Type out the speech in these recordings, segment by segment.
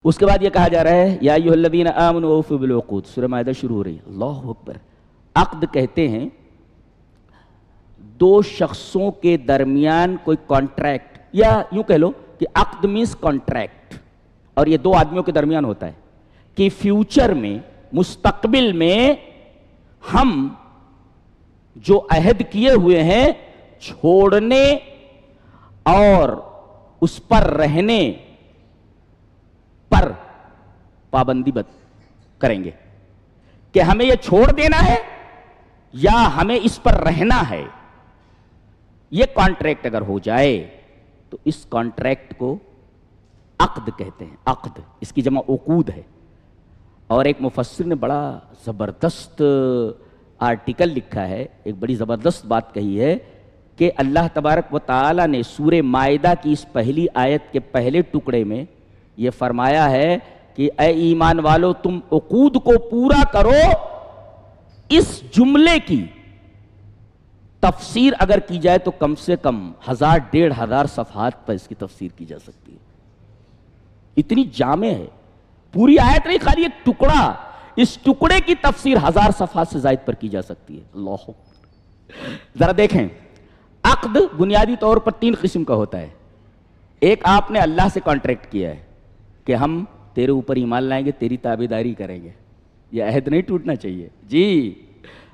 اس کے بعد یہ کہا جا رہا ہے یا ایھا الذین آمنوا اوفوا بالعقود، سورہ مائدہ شروع ہو رہی ہے. اللہ اکبر. عقد کہتے ہیں دو شخصوں کے درمیان کوئی کانٹریکٹ، یا یوں کہہ لو کہ عقد مینس کانٹریکٹ، اور یہ دو آدمیوں کے درمیان ہوتا ہے کہ فیوچر میں، مستقبل میں ہم جو عہد کیے ہوئے ہیں چھوڑنے اور اس پر رہنے پر پابندی کریں گے کہ ہمیں یہ چھوڑ دینا ہے یا ہمیں اس پر رہنا ہے. یہ کانٹریکٹ اگر ہو جائے تو اس کانٹریکٹ کو عقد کہتے ہیں. عقد، اس کی جمع عقود ہے. اور ایک مفسر نے بڑا زبردست آرٹیکل لکھا ہے، ایک بڑی زبردست بات کہی ہے کہ اللہ تبارک و تعالی نے سورہ مائدہ کی اس پہلی آیت کے پہلے ٹکڑے میں یہ فرمایا ہے کہ اے ایمان والو تم عقود کو پورا کرو. اس جملے کی تفسیر اگر کی جائے تو کم سے کم 1000-1500 صفحات پر اس کی تفسیر کی جا سکتی ہے. اتنی جامع ہے. پوری آیت نہیں، خالی ایک ٹکڑا، اس ٹکڑے کی تفسیر 1000 صفحات سے زائد پر کی جا سکتی ہے. اللہ ذرا دیکھیں، عقد بنیادی طور پر 3 قسم کا ہوتا ہے. ایک، آپ نے اللہ سے کانٹریکٹ کیا ہے کہ ہم تیرے اوپر ایمان لائیں گے، تیری تابعداری کریں گے. یہ عہد نہیں ٹوٹنا چاہیے. جی،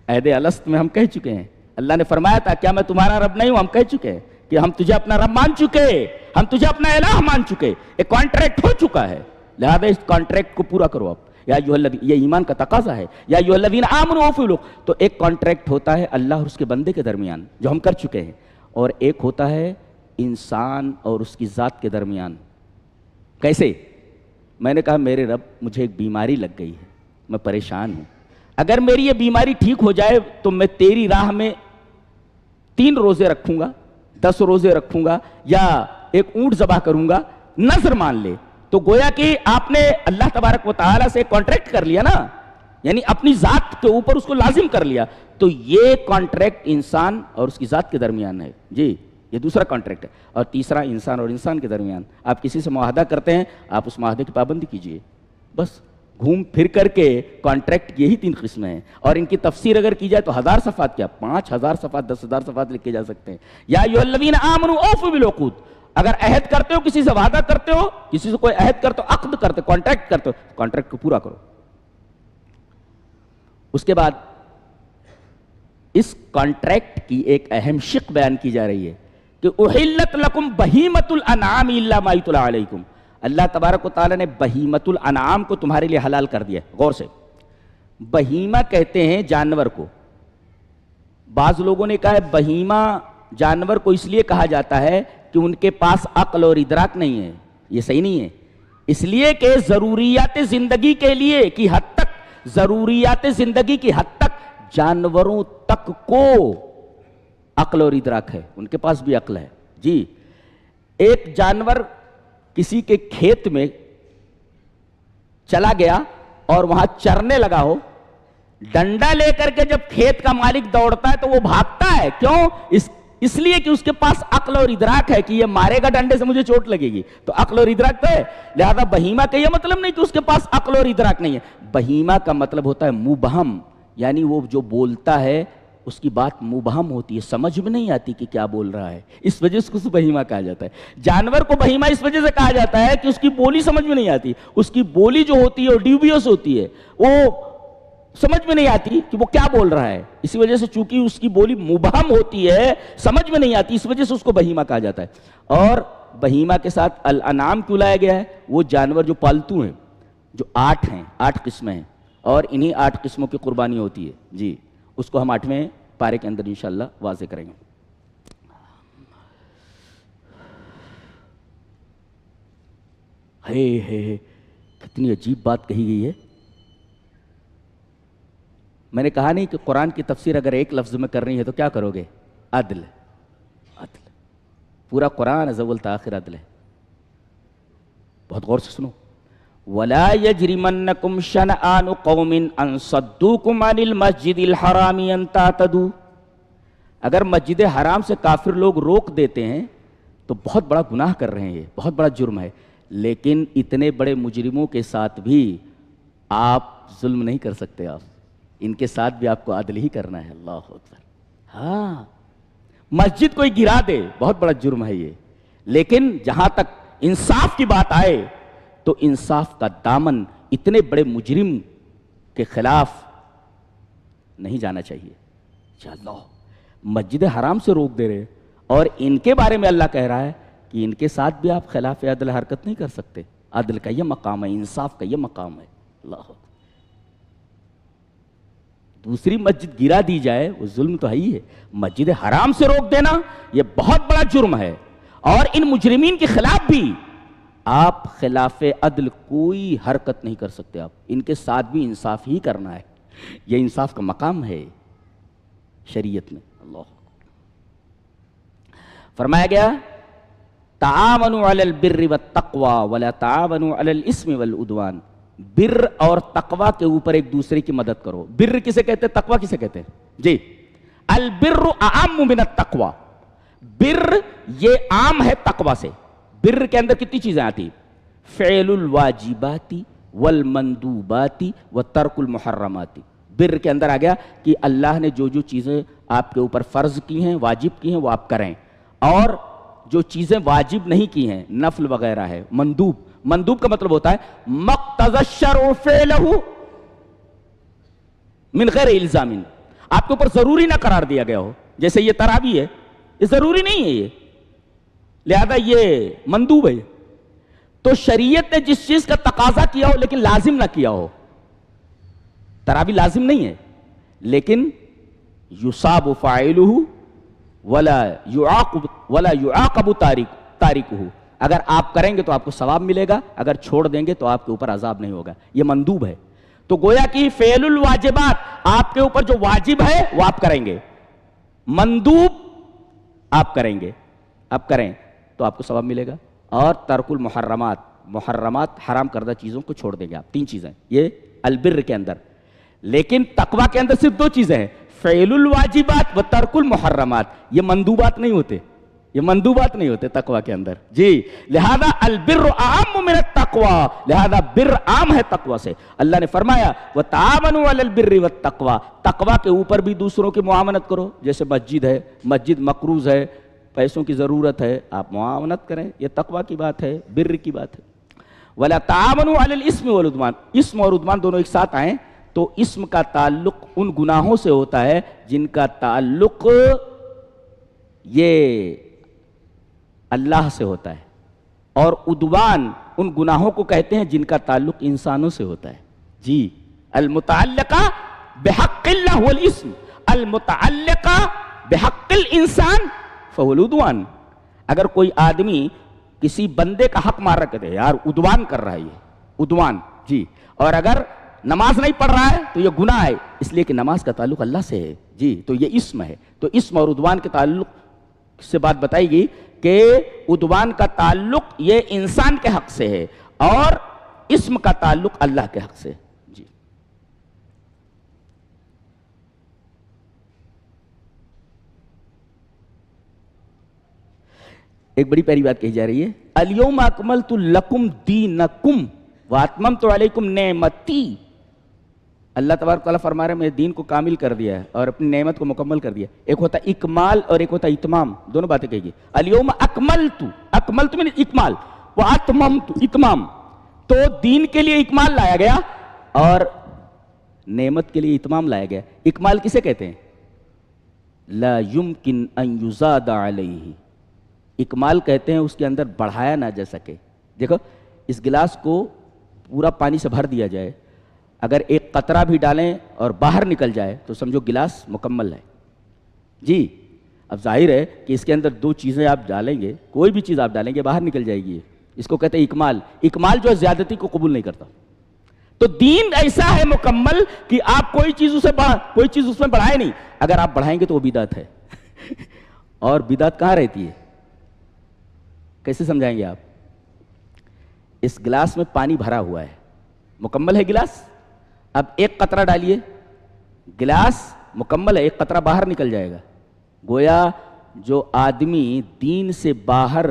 عہد الست میں ہم کہہ چکے ہیں، اللہ نے فرمایا تھا کیا میں تمہارا رب نہیں ہوں؟ ہم کہہ چکے ہیں کہ ہم تجھے اپنا رب مان چکے، ہم تجھے اپنا الہ مان چکے. ایک کانٹریکٹ ہو چکا ہے، لہذا اس کانٹریکٹ کو پورا کرو. آپ یا ایھا الذین، یہ ایمان کا تقاضا ہے. یا ایھا الذین آمنوا اوفوا بالعقود. تو ایک کانٹریکٹ ہوتا ہے اللہ اور اس کے بندے کے درمیان جو ہم کر چکے ہیں، اور ایک ہوتا ہے انسان اور اس کی ذات کے درمیان. کیسے؟ میں نے کہا میرے رب مجھے ایک بیماری لگ گئی ہے، میں پریشان ہوں، اگر میری یہ بیماری ٹھیک ہو جائے تو میں تیری راہ میں 3 روزے رکھوں گا، 10 روزے رکھوں گا، یا ایک اونٹ ذبح کروں گا، نذر مان لے. تو گویا کہ آپ نے اللہ تبارک و تعالیٰ سے کانٹریکٹ کر لیا نا، یعنی اپنی ذات کے اوپر اس کو لازم کر لیا. تو یہ کانٹریکٹ انسان اور اس کی ذات کے درمیان ہے. جی، یہ دوسرا کانٹریکٹ ہے. اور تیسرا انسان اور انسان کے درمیان. آپ کسی سے معاہدہ کرتے ہیں، آپ اس معاہدے کی پابندی کیجئے. بس گھوم پھر کر کے کانٹریکٹ یہی 3 قسمیں ہیں، اور ان کی تفسیر اگر کی جائے تو 1000 صفحات کیا 5000 صفحات 10,000 صفحات لکھ کے جا سکتے ہیں. یا ایھا الذین آمنوا اوفوا بالعقود. اگر عہد کرتے ہو، کسی سے وعدہ کرتے ہو، کسی سے کوئی عہد کرتے ہو، عقد کرتے ہو، کانٹریکٹ کرتے ہو، کانٹریکٹ کو پورا کرو. اس کے بعد اس کانٹریکٹ کی ایک اہم شق بیان کی جا رہی ہے کہ احلت لکم بہیمۃ الانعام الا ما یتلی علیکم. اللہ تبارک و تعالی نے بہیمۃ الانعام کو تمہارے لیے حلال کر دیا. غور سے، بہیمہ کہتے ہیں جانور کو. بعض لوگوں نے کہا ہے بہیمہ جانور کو اس لیے کہا جاتا ہے کہ ان کے پاس عقل اور ادراک نہیں ہے. یہ صحیح نہیں ہے. اس لیے کہ ضروریات زندگی کے لیے کی حد تک، ضروریات زندگی کی حد تک جانوروں تک کو عقل اور ادراک ہے، ان کے پاس بھی عقل ہے. جی، ایک جانور کسی کے کھیت میں چلا گیا اور وہاں چرنے لگا ہو، ڈنڈا لے کر کے جب کھیت کا مالک دوڑتا ہے تو وہ بھاگتا ہے. کیوں؟ اس لیے کہ اس کے پاس عقل اور ادراک ہے کہ یہ مارے گا ڈنڈے سے مجھے چوٹ لگے گی. تو عقل اور ادراک تو ہے. لہذا بہیمہ کا یہ مطلب نہیں کہ اس کے پاس عقل اور ادراک نہیں ہے. بہیمہ کا مطلب ہوتا ہے مبہم، یعنی وہ جو بولتا ہے اس کی بات مبہم ہوتی ہے، سمجھ میں نہیں آتی کہ کیا بول رہا ہے. اس وجہ سے اس کو بہیمہ کہا جاتا ہے. جانور کو بہیمہ اس وجہ سے کہا جاتا ہے کہ اس کی بولی سمجھ میں نہیں آتی. اس کی بولی جو ہوتی ہے وہ ڈیویس ہوتی ہے، وہ سمجھ میں نہیں آتی کہ وہ کیا بول رہا ہے. اسی وجہ سے چونکہ اس کی بولی مبہم ہوتی ہے، سمجھ میں نہیں آتی، اس وجہ سے اس کو بہیمہ کہا جاتا ہے. اور بہیمہ کے ساتھ الانعام کیوں لایا گیا ہے؟ وہ جانور جو پالتو ہیں، جو 8 ہیں، 8 قسمیں ہیں، اور انہی 8 قسموں کی قربانی ہوتی ہے. جی، اس کو ہم 8ویں پارے کے اندر انشاءاللہ واضح کریں گے. کتنی عجیب بات کہی گئی ہے. میں نے کہا نہیں کہ قرآن کی تفسیر اگر ایک لفظ میں کرنی ہے تو کیا کرو گے؟ عدل. عدل، پورا قرآن از اول تا آخر عدل ہے. بہت غور سے سنو. وَلَا يَجْرِمَنَّكُمْ شَنَآنُ قَوْمٍ أَن صَدُّوكُمْ عَنِ الْمَسْجِدِ الْحَرَامِ أَن تَعْتَدُوا. اگر مسجد حرام سے کافر لوگ روک دیتے ہیں تو بہت بڑا گناہ کر رہے ہیں، یہ بہت بڑا جرم ہے. لیکن اتنے بڑے مجرموں کے ساتھ بھی آپ ظلم نہیں کر سکتے. آپ ان کے ساتھ بھی آپ کو عدل ہی کرنا ہے. اللہ اکبر. ہاں مسجد کوئی گرا دے بہت بڑا جرم ہے یہ, لیکن جہاں تک انصاف کی بات آئے تو انصاف کا دامن اتنے بڑے مجرم کے خلاف نہیں جانا چاہیے. اللہ مسجد حرام سے روک دے رہے اور ان کے بارے میں اللہ کہہ رہا ہے کہ ان کے ساتھ بھی آپ خلاف عدل حرکت نہیں کر سکتے. عدل کا یہ مقام ہے, انصاف کا یہ مقام ہے. اللہ دوسری مسجد گرا دی جائے وہ ظلم تو ہے ہی ہے, مسجد حرام سے روک دینا یہ بہت بڑا جرم ہے. اور ان مجرمین کے خلاف بھی آپ خلاف عدل کوئی حرکت نہیں کر سکتے. آپ ان کے ساتھ بھی انصاف ہی کرنا ہے. یہ انصاف کا مقام ہے شریعت میں. اللہ فرمایا گیا تعاونوا علی البر والتقوی ولا تعاونوا علی الاثم والعدوان. بر اور تقوی کے اوپر ایک دوسرے کی مدد کرو. بر کسے کہتے ہیں, تقوی کسے کہتے ہیں؟ جی البر اعم من التقوی. بر یہ عام ہے تقوی سے. بر کے اندر کتنی چیزیں آتی؟ فعل الواجبات والمندوبات وترک المحرمات. بر کے اندر آ گیا کہ اللہ نے جو جو چیزیں آپ کے اوپر فرض کی ہیں, واجب کی ہیں, وہ آپ کریں, اور جو چیزیں واجب نہیں کی ہیں, نفل وغیرہ ہے. مندوب, مندوب کا مطلب ہوتا ہے مقتضى الشرع فعله من غیر الزام. آپ کے اوپر ضروری نہ قرار دیا گیا ہو, جیسے یہ تراویح ہے, یہ ضروری نہیں ہے, یہ لہذا یہ مندوب ہے. تو شریعت نے جس چیز کا تقاضا کیا ہو لیکن لازم نہ کیا ہو, تراویح لازم نہیں ہے لیکن یصاب فاعلہ ولا یعاقب تارکہ. اگر آپ کریں گے تو آپ کو ثواب ملے گا, اگر چھوڑ دیں گے تو آپ کے اوپر عذاب نہیں ہوگا. یہ مندوب ہے. تو گویا کہ فعل الواجبات آپ کے اوپر جو واجب ہے وہ آپ کریں گے, مندوب آپ کریں گے, آپ کریں تو آپ کو ثواب ملے گا. اور ترک المحرمات, محرمات حرام کردہ چیزوں کو چھوڑ دیں گے آپ. 3 چیزیں یہ البر کے اندر. لیکن تقوی کے اندر صرف 2 چیزیں ہیں, فعل الواجبات و ترک المحرمات. یہ مندوبات نہیں ہوتے, یہ مندوبات نہیں ہوتے تقوی کے اندر. جی لہذا البر اعم من التقوی, لہذا بر عام ہے تقوی سے. اللہ نے فرمایا وتعاونوا علی البر والتقوی. تقوی کے اوپر بھی دوسروں کی معاونت کرو. جیسے مسجد ہے, مسجد مقروض ہے, پیسوں کی ضرورت ہے, آپ معاونت کریں, یہ تقوی کی بات ہے, بر کی بات ہے. ولا تعاونوا علی الاثم والعدوان. اسم اور عدوان دونوں ایک ساتھ آئیں تو اسم کا تعلق ان گناہوں سے ہوتا ہے جن کا تعلق یہ اللہ سے ہوتا ہے, اور عدوان ان گناہوں کو کہتے ہیں جن کا تعلق انسانوں سے ہوتا ہے. جی المتعلقہ بحق اللہ والاسم, المتعلقہ بحق الانسان فهو العدوان. اگر کوئی آدمی کسی بندے کا حق مار رکھتے ہیں, یار عدوان کر رہا ہے, یہ عدوان. جی اور اگر نماز نہیں پڑھ رہا ہے تو یہ گناہ ہے, اس لیے کہ نماز کا تعلق اللہ سے ہے. جی تو یہ اسم ہے. تو اسم اور عدوان کے تعلق سے بات بتائی گئی کہ عدوان کا تعلق یہ انسان کے حق سے ہے اور اسم کا تعلق اللہ کے حق سے. جی ایک بڑی پیاری بات کہی جا رہی ہے, الیوم اکملت لکم دینکم واتممت علیکم نعمتی. اللہ تبارک تعالیٰ فرما رہے ہیں میں دین کو کامل کر دیا ہے اور اپنی نعمت کو مکمل کر دیا. ایک ہوتا ہے اکمال اور ایک ہوتا ہے اتمام, دونوں باتیں کہی گئی. الیوم اکملت, اکملت میں اکمال, واتممت اتمام. تو دین کے لیے اکمال لایا گیا اور نعمت کے لیے اتمام لایا گیا. اکمال کسے کہتے ہیں؟ لا یمکن ان یزاد علیہ. اکمال کہتے ہیں اس کے اندر بڑھایا نہ جا سکے. دیکھو اس گلاس کو پورا پانی سے بھر دیا جائے, اگر ایک قطرہ بھی ڈالیں اور باہر نکل جائے تو سمجھو گلاس مکمل ہے. جی اب ظاہر ہے کہ اس کے اندر 2 چیزیں آپ ڈالیں گے, کوئی بھی چیز آپ ڈالیں گے باہر نکل جائے گی. اس کو کہتے ہیں اکمال. اکمال جو ہے زیادتی کو قبول نہیں کرتا. تو دین ایسا ہے مکمل کہ آپ کوئی چیز اس میں بڑھائے نہیں. اگر آپ بڑھائیں گے تو وہ بدعت ہے. اور بدعت کہاں رہتی ہے, کیسے سمجھائیں گے آپ؟ اس گلاس میں پانی بھرا ہوا ہے, مکمل ہے گلاس. اب ایک قطرہ ڈالیے, گلاس مکمل ہے, ایک قطرہ باہر نکل جائے گا. گویا جو آدمی دین سے باہر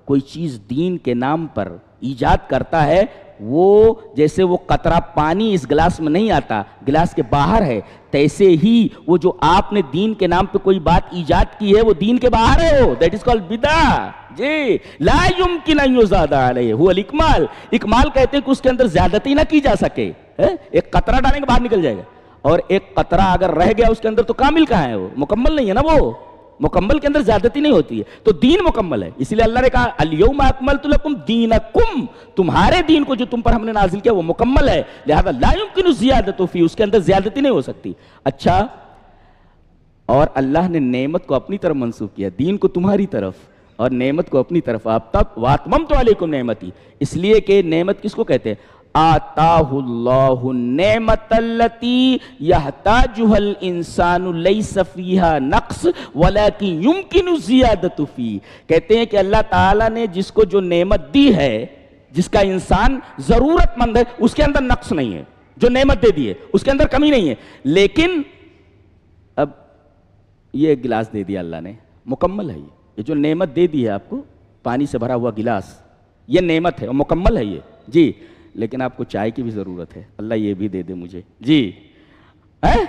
کوئی چیز دین کے نام پر ایجاد کرتا ہے وہ جیسے وہ قطرہ پانی اس گلاس میں نہیں آتا، گلاس کے باہر ہے، تیسے ہی وہ جو آپ نے دین کے نام پہ کوئی بات ایجاد کی ہے وہ دین کے باہر ہے، وہ دیٹ از کالڈ بدعہ. جی لا یمکن ان یزاد علیہ هو الاکمال. اکمال کہتے ہیں کہ اس کے اندر زیادتی نہ کی جا سکے. ایک قطرہ ڈالیں گے باہر نکل جائے گا، اور ایک قطرہ اگر رہ گیا اس کے اندر تو کامل کہاں ہے، وہ مکمل نہیں ہے نا، وہ مکمل کے اندر زیادتی نہیں ہوتی ہے. تو دین مکمل ہے، اسی لیے اللہ نے کہا الیوم اکملت لکم دینکم، تمہارے دین کو جو تم پر ہم نے نازل کیا وہ مکمل ہے، لہذا لا یمکن الزیادۃ فی، اس کے اندر زیادتی نہیں ہو سکتی. اچھا، اور اللہ نے نعمت کو اپنی طرف منسوب کیا، دین کو تمہاری طرف اور نعمت کو اپنی طرف. آپ تک واتممت علیکم نعمتی، اس لیے کہ نعمت کس کو کہتے ہیں؟ آتاہ اللہ النعمت التی یحتاجها الانسان لیس فیہا نقص ولکن یمکن الزیادۃ فی. کہتے ہیں کہ اللہ تعالیٰ نے جس کو جو نعمت دی ہے، جس کا انسان ضرورت مند ہے، اس کے اندر نقص نہیں ہے. جو نعمت دے دی ہے اس کے اندر کمی نہیں ہے، لیکن اب یہ ایک گلاس دے دیا اللہ نے، مکمل ہے یہ جو نعمت دے دی ہے آپ کو، پانی سے بھرا ہوا گلاس، یہ نعمت ہے اور مکمل ہے یہ. جی لیکن آپ کو چائے کی بھی ضرورت ہے، اللہ یہ بھی دے دے مجھے. جی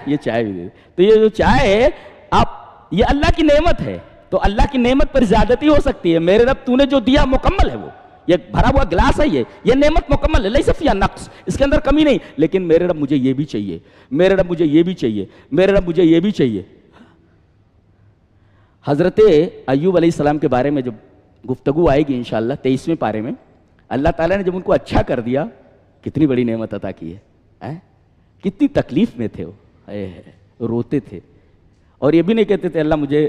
یہ چائے بھی دے دے. تو یہ جو چائے ہے آپ، یہ اللہ کی نعمت ہے، تو اللہ کی نعمت پر زیادتی ہو سکتی ہے. میرے رب تو نے جو دیا مکمل ہے، وہ یہ بھرا ہوا گلاس ہے، یہ نعمت مکمل ہے، لیس فیہا نقص، اس کے اندر کمی نہیں. لیکن میرے رب مجھے یہ بھی چاہیے، میرے رب مجھے یہ بھی چاہیے، میرے رب مجھے یہ بھی چاہیے. حضرت ایوب علیہ السلام کے بارے میں جب گفتگو آئے گی انشاءاللہ 23ویں پارے میں، اللہ تعالیٰ نے جب ان کو اچھا کر دیا، کتنی بڑی نعمت عطا کی ہے. کتنی تکلیف میں تھے وہ، روتے تھے، اور یہ بھی نہیں کہتے تھے اللہ مجھے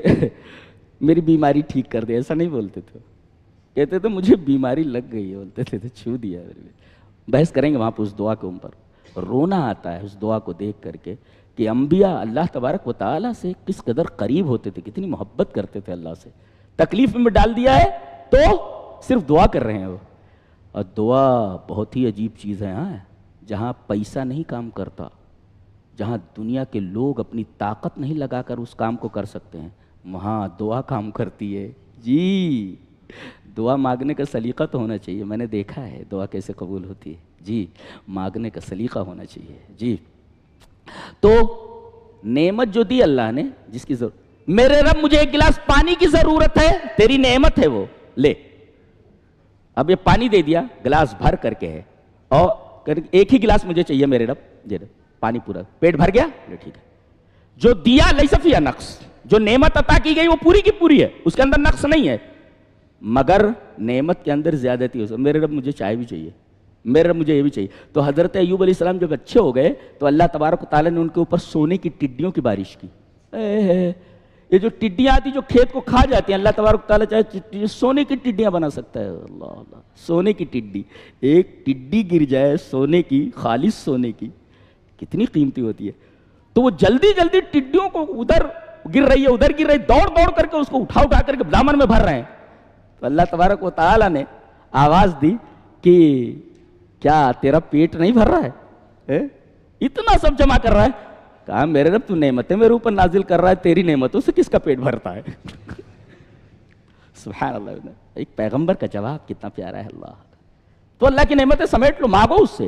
میری بیماری ٹھیک کر دے، ایسا نہیں بولتے تھے. کہتے تھے مجھے بیماری لگ گئی ہے، بولتے تھے چھو دیا. بحث کریں گے وہاں پہ اس دعا کے اوپر. رونا آتا ہے اس دعا کو دیکھ کر کے کہ انبیاء اللہ تبارک و تعالیٰ سے کس قدر قریب ہوتے تھے، کتنی محبت کرتے تھے اللہ سے. تکلیف میں ڈال دیا ہے تو صرف دعا کر رہے ہیں وہ. اور دعا بہت ہی عجیب چیز ہے. جہاں پیسہ نہیں کام کرتا، جہاں دنیا کے لوگ اپنی طاقت نہیں لگا کر اس کام کو کر سکتے ہیں، وہاں دعا کام کرتی ہے. جی دعا مانگنے کا سلیقہ تو ہونا چاہیے. میں نے دیکھا ہے دعا کیسے قبول ہوتی ہے. جی مانگنے کا سلیقہ ہونا چاہیے. جی تو نعمت جو دی اللہ نے، جس کی ضرورت، میرے رب مجھے ایک گلاس پانی کی ضرورت ہے، تیری نعمت ہے وہ، لے. اب یہ پانی دے دیا، گلاس بھر کر کے ہے، اور ایک ہی گلاس مجھے چاہیے میرے رب. جی پانی پورا، پیٹ بھر گیا، ٹھیک ہے. جو دیا لیس فیہا نقص، جو نعمت عطا کی گئی وہ پوری کی پوری ہے، اس کے اندر نقص نہیں ہے، مگر نعمت کے اندر زیادتی ہو سکتی. میرے رب مجھے چائے بھی چاہیے، میرے رب مجھے یہ بھی چاہیے. تو حضرت ایوب علیہ السلام جب اچھے ہو گئے تو اللہ تبارک و تعالیٰ نے ان کے اوپر سونے کی ٹڈیوں کی بارش کی. یہ جو ٹڈیاں آتی جو کھیت کو کھا جاتی ہیں، اللہ تبارک و تعالیٰ چاہے سونے کی ٹڈیاں بنا سکتا ہے. اللہ اللہ، سونے کی ٹڈی، ایک ٹڈی گر جائے سونے کی، خالص سونے کی، کتنی قیمتی ہوتی ہے. تو وہ جلدی جلدی ٹڈیوں کو ادھر گر رہی ہے ادھر گر رہی ہے، دوڑ دوڑ کر کے اس کو اٹھا کر کے دامن میں بھر رہے ہیں. تو اللہ تبارک و تعالیٰ نے آواز دی کہ کیا تیرا پیٹ نہیں بھر رہا ہے؟ اتنا سب جمع کر رہا ہے. کہا میرے رب تو نعمتیں میرے اوپر نازل کر رہا ہے، تیری نعمتوں سے کس کا پیٹ بھرتا ہے؟ سبحان اللہ. ایک پیغمبر کا جواب کتنا پیارا ہے. اللہ تو اللہ کی نعمتیں سمیٹ لو، مانگو اس سے.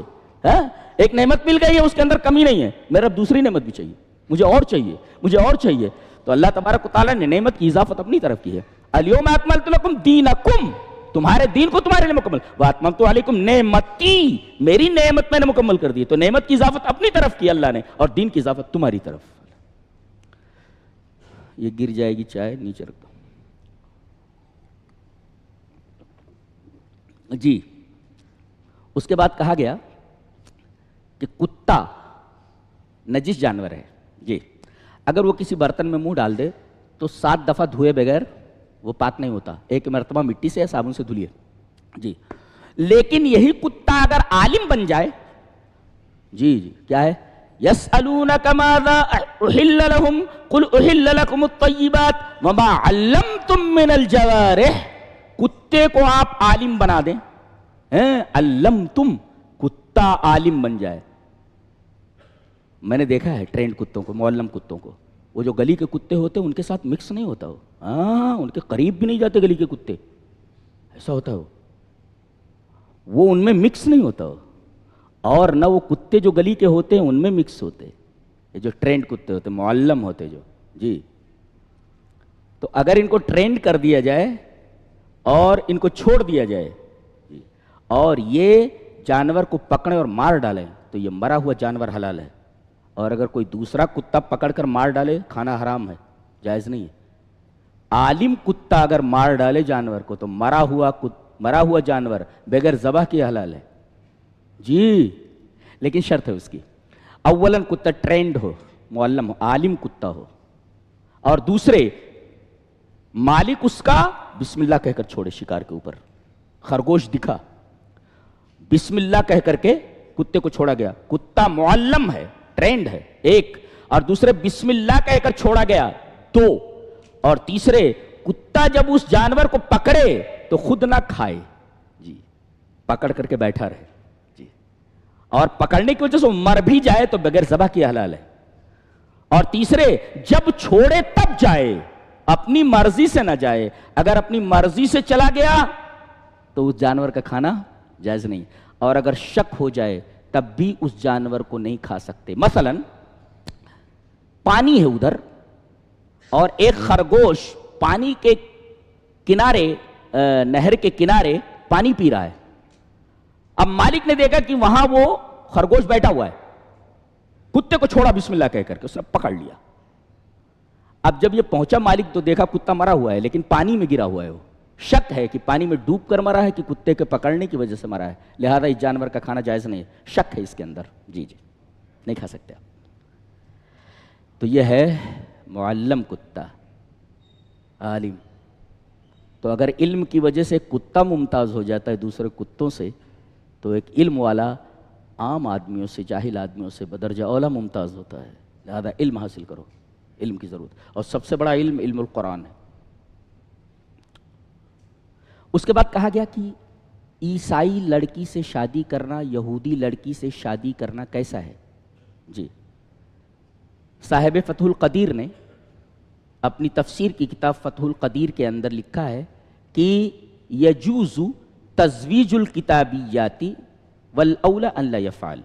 ایک نعمت مل گئی ہے، اس کے اندر کمی نہیں ہے، میرے رب دوسری نعمت بھی چاہیے، مجھے اور چاہیے، مجھے اور چاہیے. تو اللہ تبارک و تعالیٰ نے نعمت کی اضافت اپنی طرف کی ہے. الیوم اکملت لکم دینکم، تمہارے دین کو تمہارے لیے مکمل. واتممت علیکم نعمتی، میری نعمت میں نے مکمل کر دی. تو نعمت کی اضافت اپنی طرف کی اللہ نے، اور دین کی اضافت تمہاری طرف. یہ گر جائے گی چائے، نیچے رکھ دو. جی اس کے بعد کہا گیا کہ کتا نجس جانور ہے. جی اگر وہ کسی برتن میں منہ ڈال دے تو 7 دفعہ دھوئے بغیر وہ پاک نہیں ہوتا. ایک مرتبہ مٹی سے یا صابن سے دھلیے. جی لیکن یہی کتا اگر عالم بن جائے، جی کیا ہے، یسألونک ماذا احل لهم قل احل لکم الطیبات وما علمتم من الجوارح. کتے کو آپ عالم بنا دیں، علمتم، کتا عالم بن جائے. میں نے دیکھا ہے ٹرینڈ کتوں کو، معلم کتوں کو، وہ جو گلی کے کتے ہوتے ہیں ان کے ساتھ مکس نہیں ہوتا، وہ ان کے قریب بھی نہیں جاتے گلی کے کتے، ایسا ہوتا ہے وہ. وہ ان میں مکس نہیں ہوتا اور نہ وہ کتے جو گلی کے ہوتے ہیں ان میں مکس ہوتے، یہ جو ٹرینڈ کتے ہوتے معلم ہوتے جو، جی تو اگر ان کو ٹرینڈ کر دیا جائے اور ان کو چھوڑ دیا جائے اور یہ جانور کو پکڑیں اور مار ڈالیں تو یہ مرا ہوا جانور حلال ہے، اور اگر کوئی دوسرا کتا پکڑ کر مار ڈالے کھانا حرام ہے، جائز نہیں ہے۔ عالم کتا اگر مار ڈالے جانور کو تو مرا ہوا جانور بغیر ذبح کے حلال ہے، جی لیکن شرط ہے اس کی، اولاً کتا ٹرینڈ ہو، معلم ہو، عالم کتا ہو، اور دوسرے مالک اس کا بسم اللہ کہہ کر چھوڑے شکار کے اوپر۔ خرگوش دکھا، بسم اللہ کہہ کر کے کتے کو چھوڑا گیا، کتا معلم ہے، ٹرینڈ ہے ایک، اور دوسرے بسم اللہ کہہ کر چھوڑا گیا دو، اور تیسرے کتا جب اس جانور کو پکڑے تو خود نہ کھائے، جی پکڑ کر کے بیٹھا رہے، جی اور پکڑنے کی وجہ سے مر بھی جائے تو بغیر ذبح کی حلال ہے، اور تیسرے جب چھوڑے تب جائے، اپنی مرضی سے نہ جائے، اگر اپنی مرضی سے چلا گیا تو اس جانور کا کھانا جائز نہیں، اور اگر شک ہو جائے تب بھی اس جانور کو نہیں کھا سکتے۔ مثلا پانی ہے ادھر اور ایک خرگوش پانی کے کنارے، نہر کے کنارے پانی پی رہا ہے، اب مالک نے دیکھا کہ وہاں وہ خرگوش بیٹھا ہوا ہے، کتے کو چھوڑا بسم اللہ کہہ کر کے، اس نے پکڑ لیا، اب جب یہ پہنچا مالک تو دیکھا کتا مرا ہوا ہے لیکن پانی میں گرا ہوا ہے، وہ شک ہے کہ پانی میں ڈوب کر مرا ہے کہ کتے کے پکڑنے کی وجہ سے مرا ہے، لہذا اس جانور کا کھانا جائز نہیں ہے، شک ہے اس کے اندر، جی نہیں کھا سکتے آپ۔ تو یہ ہے معلم کتا، عالم۔ تو اگر علم کی وجہ سے کتا ممتاز ہو جاتا ہے دوسرے کتوں سے تو ایک علم والا عام آدمیوں سے، جاہل آدمیوں سے بدرجہ اولا ممتاز ہوتا ہے، لہذا علم حاصل کرو، علم کی ضرورت، اور سب سے بڑا علم علم القرآن ہے۔ اس کے بعد کہا گیا کہ عیسائی لڑکی سے شادی کرنا یہودی لڑکی سے شادی کرنا کیسا ہے؟ جی صاحب فتح القدیر نے اپنی تفسیر کی کتاب فتح القدیر کے اندر لکھا ہے کہ یجوز تزویج الکتابیاتی والاولی ان لا یفعل،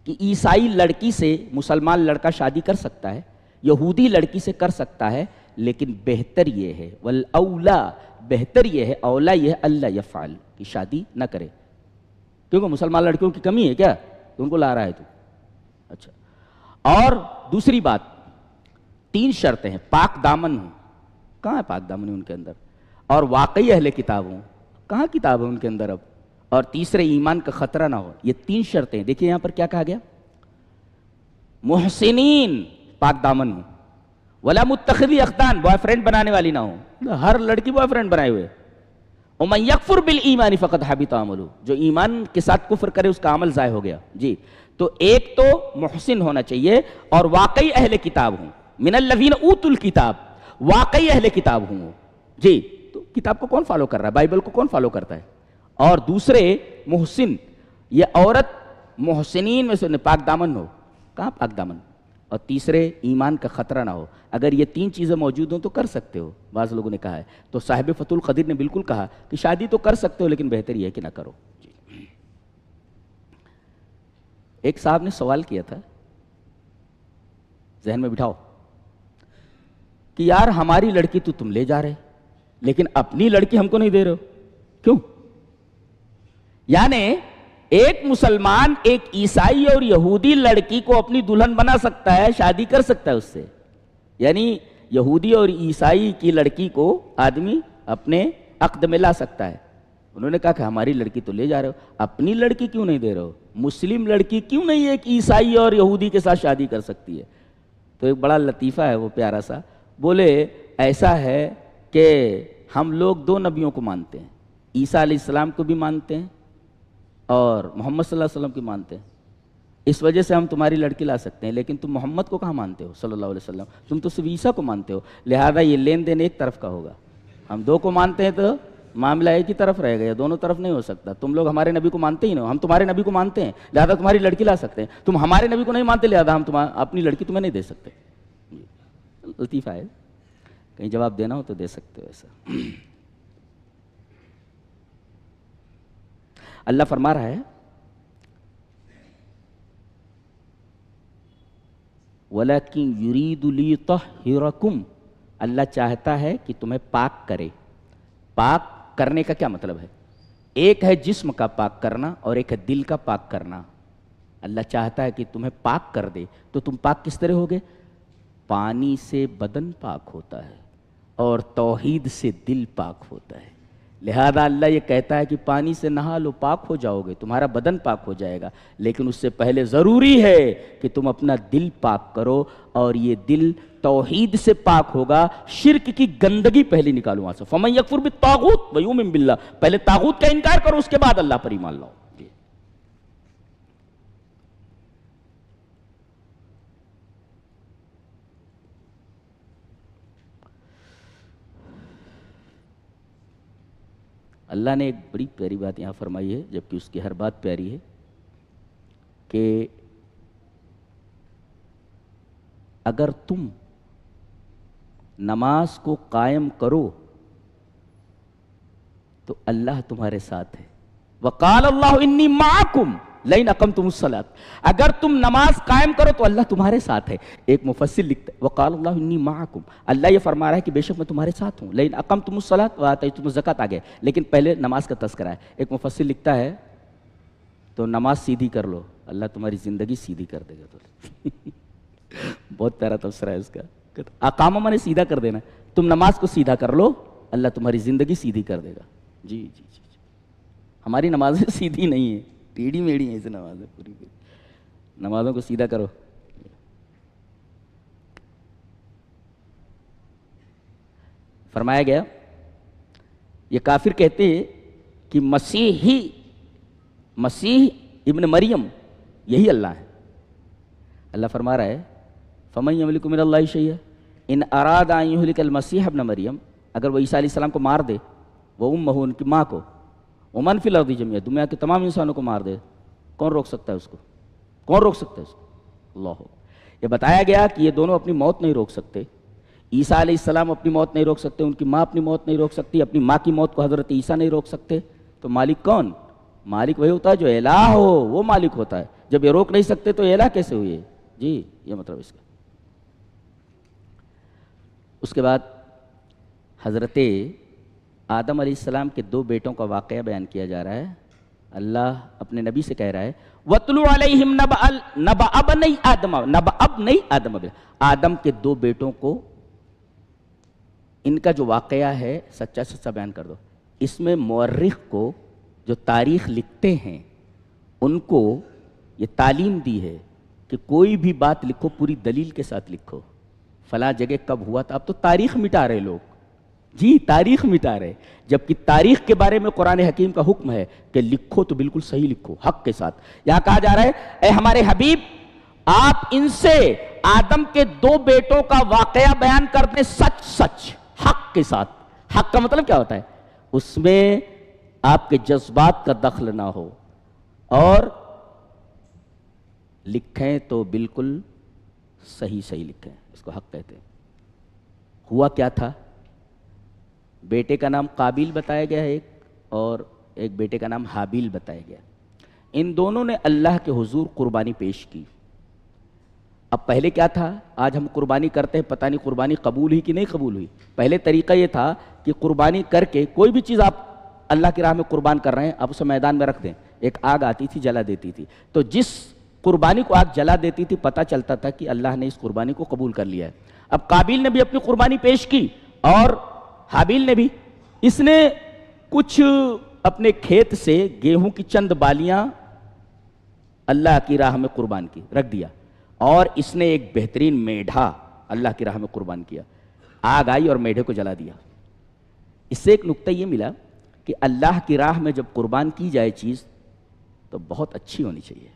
کہ عیسائی لڑکی سے مسلمان لڑکا شادی کر سکتا ہے، یہودی لڑکی سے کر سکتا ہے، لیکن بہتر یہ ہے والاولی، بہتر یہ ہے، اولا یہ ہے اللہ یفعل، کہ شادی نہ کرے، کیونکہ مسلمان لڑکیوں کی کمی ہے کیا تو ان کو لا رہا ہے تو اچھا۔ اور دوسری بات، 3 شرطیں ہیں، پاک دامن ہوں، کہاں ہے پاک دامن ان کے اندر، اور واقعی اہل کتاب ہوں، کہاں کتاب ہے ان کے اندر اب، اور تیسرے ایمان کا خطرہ نہ ہو، یہ 3 شرطیں ہیں۔ دیکھیے یہاں پر کیا کہا گیا، محسنین پاک دامن ہوں، ولا متخذی اخدان، بوائے فرینڈ بنانے والی نہ ہو، ہر لڑکی بوائے فرینڈ بنائے ہوئے، ومن یکفر بالایمان فقد حبط عملہ، جو ایمان کے ساتھ کفر کرے اس کا عمل ضائع ہو گیا، جی تو ایک تو محسن ہونا چاہیے اور واقعی اہل کتاب ہوں، من الذین اوتوا الکتاب، واقعی اہل کتاب ہوں، جی تو کتاب کو کون فالو کر رہا ہے، بائبل کو کون فالو کرتا ہے، اور دوسرے محسن، یہ عورت محسنین میں سے پاک دامن ہو، کہاں پاک دامن، اور تیسرے ایمان کا خطرہ نہ ہو، اگر یہ 3 چیزیں موجود ہوں تو کر سکتے ہو، بعض لوگوں نے کہا ہے، تو صاحب فتح القدیر نے بالکل کہا کہ شادی تو کر سکتے ہو لیکن بہتر یہ ہے کہ نہ کرو۔ ایک صاحب نے سوال کیا تھا، ذہن میں بٹھاؤ، کہ یار ہماری لڑکی تو تم لے جا رہے لیکن اپنی لڑکی ہم کو نہیں دے رہے ہو، کیوں؟ یعنی ایک مسلمان ایک عیسائی اور یہودی لڑکی کو اپنی دلہن بنا سکتا ہے، شادی کر سکتا ہے اس سے، یعنی یہودی اور عیسائی کی لڑکی کو آدمی اپنے عقد میں لا سکتا ہے۔ انہوں نے کہا کہ ہماری لڑکی تو لے جا رہے ہو، اپنی لڑکی کیوں نہیں دے رہے ہو؟ مسلم لڑکی کیوں نہیں ایک عیسائی اور یہودی کے ساتھ شادی کر سکتی ہے؟ تو ایک بڑا لطیفہ ہے وہ پیارا سا، بولے ایسا ہے کہ ہم لوگ 2 نبیوں کو مانتے ہیں، عیسیٰ علیہ السلام کو بھی مانتے ہیں اور محمد صلی اللہ علیہ وسلم کی مانتے ہیں، اس وجہ سے ہم تمہاری لڑکی لا سکتے ہیں، لیکن تم محمد کو کہاں مانتے ہو صلی اللہ علیہ وسلم، تم تو صرف عیسیٰ کو مانتے ہو، لہذا یہ لین دین ایک طرف کا ہوگا، ہم 2 کو مانتے ہیں تو معاملہ ایک ہی طرف رہے گا، یا دونوں طرف نہیں ہو سکتا، تم لوگ ہمارے نبی کو مانتے ہی نہیں، ہم تمہارے نبی کو مانتے ہیں لہذا تمہاری لڑکی لا سکتے ہیں، تم ہمارے نبی کو نہیں مانتے لہذا ہم اپنی لڑکی تمہیں نہیں دے سکتے۔ لطیفہ ہے، کہیں جواب دینا ہو تو دے سکتے ہو ایسا۔ اللہ فرما رہا ہے وَلَكِنْ يُرِيدُ لِيُطَهِّرَكُمْ، اللہ چاہتا ہے کہ تمہیں پاک کرے۔ پاک کرنے کا کیا مطلب ہے؟ ایک ہے جسم کا پاک کرنا اور ایک ہے دل کا پاک کرنا۔ اللہ چاہتا ہے کہ تمہیں پاک کر دے، تو تم پاک کس طرح ہوگے؟ پانی سے بدن پاک ہوتا ہے اور توحید سے دل پاک ہوتا ہے۔ لہذا اللہ یہ کہتا ہے کہ پانی سے نہا لو، پاک ہو جاؤ گے، تمہارا بدن پاک ہو جائے گا، لیکن اس سے پہلے ضروری ہے کہ تم اپنا دل پاک کرو، اور یہ دل توحید سے پاک ہوگا۔ شرک کی گندگی پہلے نکالو وہاں سے۔ فَمَن يَكْفُرْ بِالطَّاغُوتِ وَيُؤْمِن بِاللَّهِ، پہلے طاغوت کا انکار کرو، اس کے بعد اللہ پر ایمان لاؤ۔ اللہ نے ایک بڑی پیاری بات یہاں فرمائی ہے، جبکہ اس کی ہر بات پیاری ہے، کہ اگر تم نماز کو قائم کرو تو اللہ تمہارے ساتھ ہے۔ وَقَالَ اللَّهُ إِنِّي مَعَكُمْ لَئِنْ أَقَمْتُمُ الصَّلَاةَ، اگر تم نماز قائم کرو تو اللہ تمہارے ساتھ ہے۔ ایک مفسر لکھتا ہے وَقَالَ اللَّهُ إِنِّي مَعَكُمْ، اللہ یہ فرما رہا ہے کہ بے شک میں تمہارے ساتھ ہوں۔ لَئِنْ أَقَمْتُمُ الصَّلَاةَ وَآتَيْتُمُ الزَّكَاةَ آ گئے، لیکن پہلے نماز کا تذکرہ ہے۔ ایک مفسر لکھتا ہے تو نماز سیدھی کر لو، اللہ تمہاری زندگی سیدھی کر دے گا۔ بہت پیارا تفسیر ہے اس کا۔ اقامہ میں نے سیدھا کر دینا، تم نماز کو سیدھا کر لو، اللہ تمہاری زندگی سیدھی کر دے گا۔ جی جی جی جی، ہماری نمازیں سیدھی نہیں ہیں، ٹیڑھی میڑھی ہیں ایسی نمازیں، پوری نمازوں کو سیدھا کرو۔ فرمایا گیا یہ کافر کہتے ہیں کہ مسیح ابن مریم یہی اللہ ہے۔ اللہ فرما رہا ہے فَمَن يَمْلِكُ مِنَ اللَّهِ شَيْئًا إِنْ أَرَادَ أَن يُهْلِكَ الْمَسِيحَ ابْنَ مریم، اگر وہ عیسیٰ علیہ السلام کو مار دے، وہ امہ ان کی ماں کو، ومن فی الارض جميعا، دنیا کے تمام انسانوں کو مار دے، کون روک سکتا ہے اس کو؟ کون روک سکتا ہے اس کو؟ اللہ۔ یہ بتایا گیا کہ یہ دونوں اپنی موت نہیں روک سکتے۔ عیسیٰ علیہ السلام اپنی موت نہیں روک سکتے، ان کی ماں اپنی موت نہیں روک سکتی، اپنی ماں کی موت کو حضرت عیسیٰ نہیں روک سکتے، تو مالک کون؟ مالک وہی ہوتا ہے جو الہ ہو، وہ مالک ہوتا ہے۔ جب یہ روک نہیں سکتے تو الہ کیسے ہوئے؟ جی یہ مطلب اس کا۔ اس کے بعد حضرت آدم علیہ السلام کے دو بیٹوں کا واقعہ بیان کیا جا رہا ہے۔ اللہ اپنے نبی سے کہہ رہا ہے وَاتْلُ عَلَيْهِمْ نَبَأَ ابْنَيْ آدَمَ، آدم کے دو بیٹوں کو ان کا جو واقعہ ہے سچا سچا بیان کر دو۔ اس میں مورخ کو جو تاریخ لکھتے ہیں ان کو یہ تعلیم دی ہے کہ کوئی بھی بات لکھو پوری دلیل کے ساتھ لکھو۔ فلاں جگہ کب ہوا تھا، اب تو تاریخ مٹا رہے لوگ، جی تاریخ مٹا رہے، جبکہ تاریخ کے بارے میں قرآن حکیم کا حکم ہے کہ لکھو تو بالکل صحیح لکھو، حق کے ساتھ۔ یہاں کہا جا رہا ہے اے ہمارے حبیب آپ ان سے آدم کے دو بیٹوں کا واقعہ بیان کر دیں سچ سچ، حق کے ساتھ۔ حق کا مطلب کیا ہوتا ہے؟ اس میں آپ کے جذبات کا دخل نہ ہو، اور لکھیں تو بالکل صحیح صحیح لکھیں، اس کو حق کہتے ہیں۔ ہوا کیا تھا؟ بیٹے کا نام قابیل بتایا گیا ہے ایک، اور ایک بیٹے کا نام حابیل بتایا گیا۔ ان دونوں نے اللہ کے حضور قربانی پیش کی۔ اب پہلے کیا تھا؟ آج ہم قربانی کرتے ہیں، پتہ نہیں قربانی قبول ہوئی کہ نہیں قبول ہوئی۔ پہلے طریقہ یہ تھا کہ قربانی کر کے کوئی بھی چیز آپ اللہ کی راہ میں قربان کر رہے ہیں، آپ اسے میدان میں رکھ دیں، ایک آگ آتی تھی جلا دیتی تھی، تو جس قربانی کو آگ جلا دیتی تھی پتہ چلتا تھا کہ اللہ نے اس قربانی کو قبول کر لیا ہے۔ اب قابیل نے بھی اپنی قربانی پیش کی اور حابیل نے بھی۔ اس نے کچھ اپنے کھیت سے گیہوں کی چند بالیاں اللہ کی راہ میں قربان کی، رکھ دیا، اور اس نے ایک بہترین میڈھا اللہ کی راہ میں قربان کیا۔ آگ آئی اور میڈھے کو جلا دیا۔ اس سے ایک نقطہ یہ ملا کہ اللہ کی راہ میں جب قربان کی جائے چیز تو بہت اچھی ہونی چاہیے۔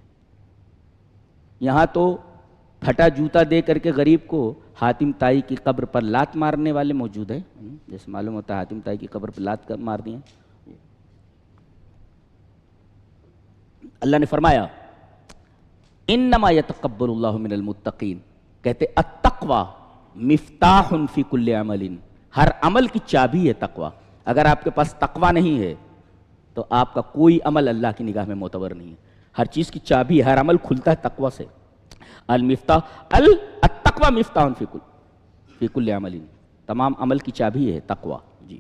یہاں تو پھٹا جوتا دے کر کے غریب کو حاتم طائی کی قبر پر لات مارنے والے موجود ہیں، جیسے معلوم ہوتا ہے حاتم طائی کی قبر پر لات مار دی ہیں۔ اللہ نے فرمایا انما یتقبل اللہ من المتقین، کہتے التقوی مفتاح فی کل عمل، ہر عمل کی چابی ہے تقوی۔ اگر آپ کے پاس تقوی نہیں ہے تو آپ کا کوئی عمل اللہ کی نگاہ میں معتبر نہیں ہے. ہر چیز کی چابی، ہر عمل کھلتا ہے تقوی سے. التقوی مفتاح فی کل عمل، تمام عمل کی چابی ہے تقوی. جی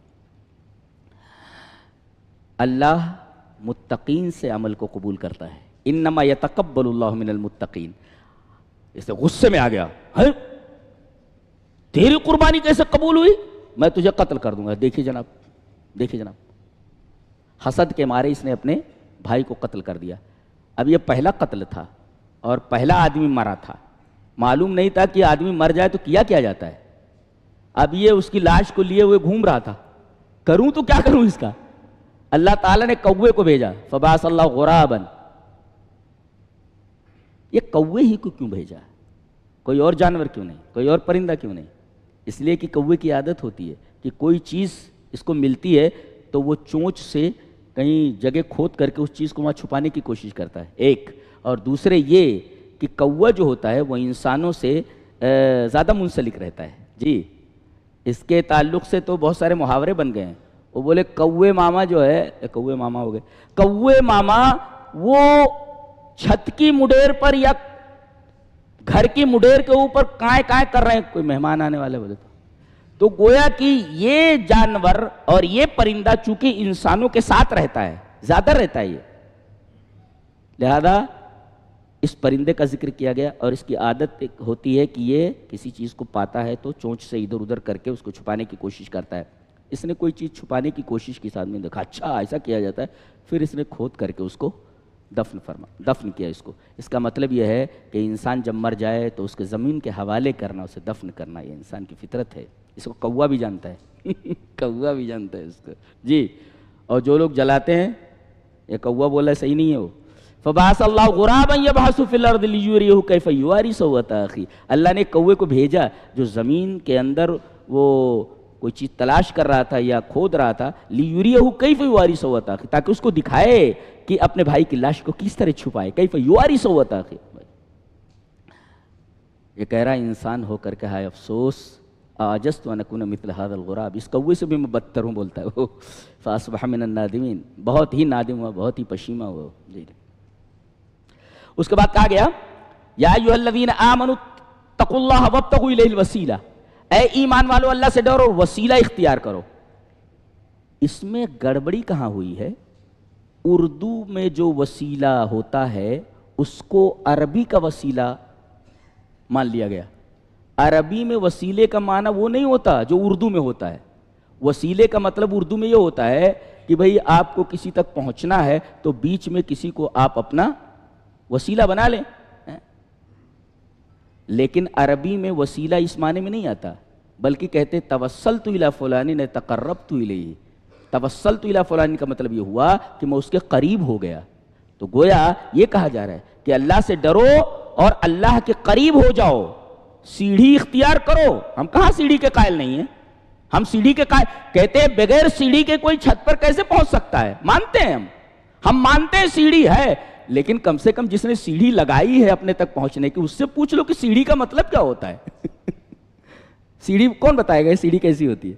اللہ متقین سے عمل کو قبول کرتا ہے. انما یتقبل اللہ من المتقین. اس سے غصے میں آ گیا، تیری قربانی کیسے قبول ہوئی؟ میں تجھے قتل کر دوں گا. دیکھیے جناب، دیکھیے جناب، حسد کے مارے اس نے اپنے بھائی کو قتل کر دیا. اب یہ پہلا قتل تھا اور پہلا آدمی مرا تھا. معلوم نہیں تھا کہ آدمی مر جائے تو کیا جاتا ہے. اب یہ اس کی لاش کو لیے ہوئے گھوم رہا تھا، کروں تو کیا کروں اس کا. اللہ تعالیٰ نے کوے کو بھیجا، فبعث اللہ غرابا. یہ کوے ہی کو کیوں بھیجا؟ کوئی اور جانور کیوں نہیں، کوئی اور پرندہ کیوں نہیں؟ اس لیے کہ کوے کی عادت ہوتی ہے کہ کوئی چیز اس کو ملتی ہے تو وہ چونچ سے کہیں جگہ کھود کر کے اس چیز کو وہاں چھپانے کی کوشش کرتا ہے. ایک اور دوسرے یہ کہ کوہ جو ہوتا ہے وہ انسانوں سے زیادہ منسلک رہتا ہے. جی اس کے تعلق سے تو بہت سارے محاورے بن گئے ہیں. وہ بولے کوے ماما جو ہے، کوے ماما ہو گئے، کوے ماما وہ چھت کی مڈیر پر یا گھر کی مڈیر کے اوپر کائیں کائیں کر رہے ہیں، کوئی مہمان آنے والے بولے تو گویا کہ یہ جانور اور یہ پرندہ چونکہ انسانوں کے ساتھ رہتا ہے، زیادہ رہتا ہے یہ، لہذا اس پرندے کا ذکر کیا گیا. اور اس کی عادت ہوتی ہے کہ یہ کسی چیز کو پاتا ہے تو چونچ سے ادھر ادھر کر کے اس کو چھپانے کی کوشش کرتا ہے. اس نے کوئی چیز چھپانے کی کوشش کی، ساتھ میں دیکھا اچھا ایسا کیا جاتا ہے، پھر اس نے کھود کر کے اس کو دفن کیا. اس کو، اس کا مطلب یہ ہے کہ انسان جب مر جائے تو اس کے زمین کے حوالے کرنا، اسے دفن کرنا، یہ انسان کی فطرت ہے. اس کو کوا بھی جانتا ہے کوا بھی جانتا ہے اس کو. جی اور جو لوگ جلاتے ہیں، یہ کوا بولا صحیح نہیں ہے وہ. فبعث اللہ غرابا یبحث فی الارض لیریہ کیف یواری سوءۃ اخیہ. اللہ نے کوے کو بھیجا جو زمین کے اندر وہ کوئی چیز تلاش کر رہا تھا یا کھود رہا تھا، لیریہ کیف یواری سوءۃ اخیہ، تاکہ اس کو دکھائے کہ اپنے بھائی کی لاش کو کس طرح چھپائے. کیف یواری سوءۃ اخیہ. یہ کہہ رہا انسان ہو کر کے ہائے افسوس، عجزت ان اکون مثل هذا الغراب. اس کوے سے بھی میں بدتر ہوں بولتا ہے وہ. فاصبح من النادمین، بہت ہی نادم ہوا، بہت ہی پشیمہ ہوا. جی اس کے بعد کہا گیا یا ایھا الذین آمنوا اتقوا اللہ وابتغوا الیہ الوسیلہ. اے ایمان والو اللہ سے ڈرو اور وسیلہ اختیار کرو. اس میں گڑبڑی کہاں ہوئی ہے؟ اردو میں جو وسیلہ ہوتا ہے اس کو عربی کا وسیلہ مان لیا گیا. عربی میں وسیلے کا معنی وہ نہیں ہوتا جو اردو میں ہوتا ہے. وسیلے کا مطلب اردو میں یہ ہوتا ہے کہ بھئی آپ کو کسی تک پہنچنا ہے تو بیچ میں کسی کو آپ اپنا وسیلہ بنا لیں. لیکن عربی میں وسیلہ اس معنی میں نہیں آتا، بلکہ کہتے توسلت الی فلان تقربت الیہ. توسلت الی فلان کا مطلب یہ ہوا کہ میں اس کے قریب ہو گیا. تو گویا یہ کہا جا رہا ہے کہ اللہ سے ڈرو اور اللہ کے قریب ہو جاؤ، سیڑھی اختیار کرو. ہم کہاں سیڑھی کے قائل نہیں ہیں، ہم سیڑھی کے قائل کہتے ہیں بغیر سیڑھی کے کوئی چھت پر کیسے پہنچ سکتا ہے. مانتے ہیں ہم مانتے ہیں سیڑھی ہے، لیکن کم سے کم جس نے سیڑھی لگائی ہے اپنے تک پہنچنے کی، اس سے پوچھ لو کہ سیڑھی کا مطلب کیا ہوتا ہے. سیڑھی کون بتائے گا سیڑھی کیسی ہوتی ہے؟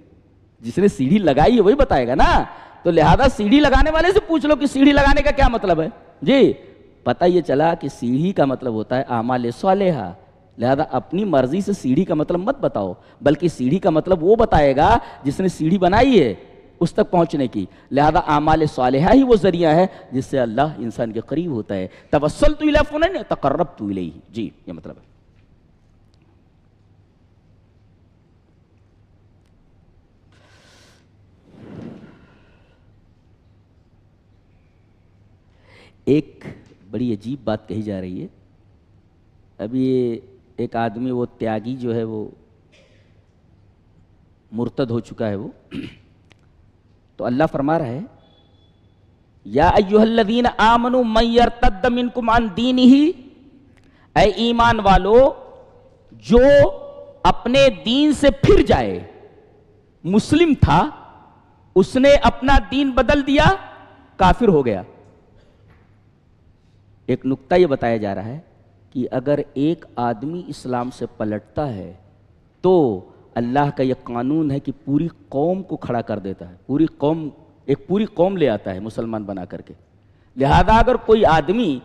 جس نے سیڑھی لگائی ہے وہی بتائے گا نا. تو لہذا سیڑھی لگانے والے سے پوچھ لو کہ سیڑھی لگانے کا کیا مطلب ہے. جی پتہ یہ چلا کہ سیڑھی کا مطلب ہوتا ہے اعمال صالحہ. لہذا اپنی مرضی سے سیڑھی کا مطلب مت بتاؤ، بلکہ سیڑھی کا مطلب وہ بتائے گا جس نے سیڑھی بنائی ہے اس تک پہنچنے کی. لہذا اعمال صالحہ ہی وہ ذریعہ ہے جس سے اللہ انسان کے قریب ہوتا ہے. توسلت الی فلان تقربت الیہ. جی یہ مطلب ہے. ایک بڑی عجیب بات کہی جا رہی ہے. ابھی ایک آدمی وہ تیاگی جو ہے وہ مرتد ہو چکا ہے وہ، تو اللہ فرما رہا ہے یا ایھا الذین آمنوا من یرتد منکم عن دینہ. اے ایمان والو جو اپنے دین سے پھر جائے. مسلم تھا، اس نے اپنا دین بدل دیا، کافر ہو گیا. ایک نکتہ یہ بتایا جا رہا ہے کہ اگر ایک آدمی اسلام سے پلٹتا ہے تو اللہ کا یہ قانون ہے کہ پوری قوم کو کھڑا کر دیتا ہے. پوری قوم ایک پوری قوم لے آتا ہے مسلمان بنا کر کے. لہذا اگر کوئی آدمی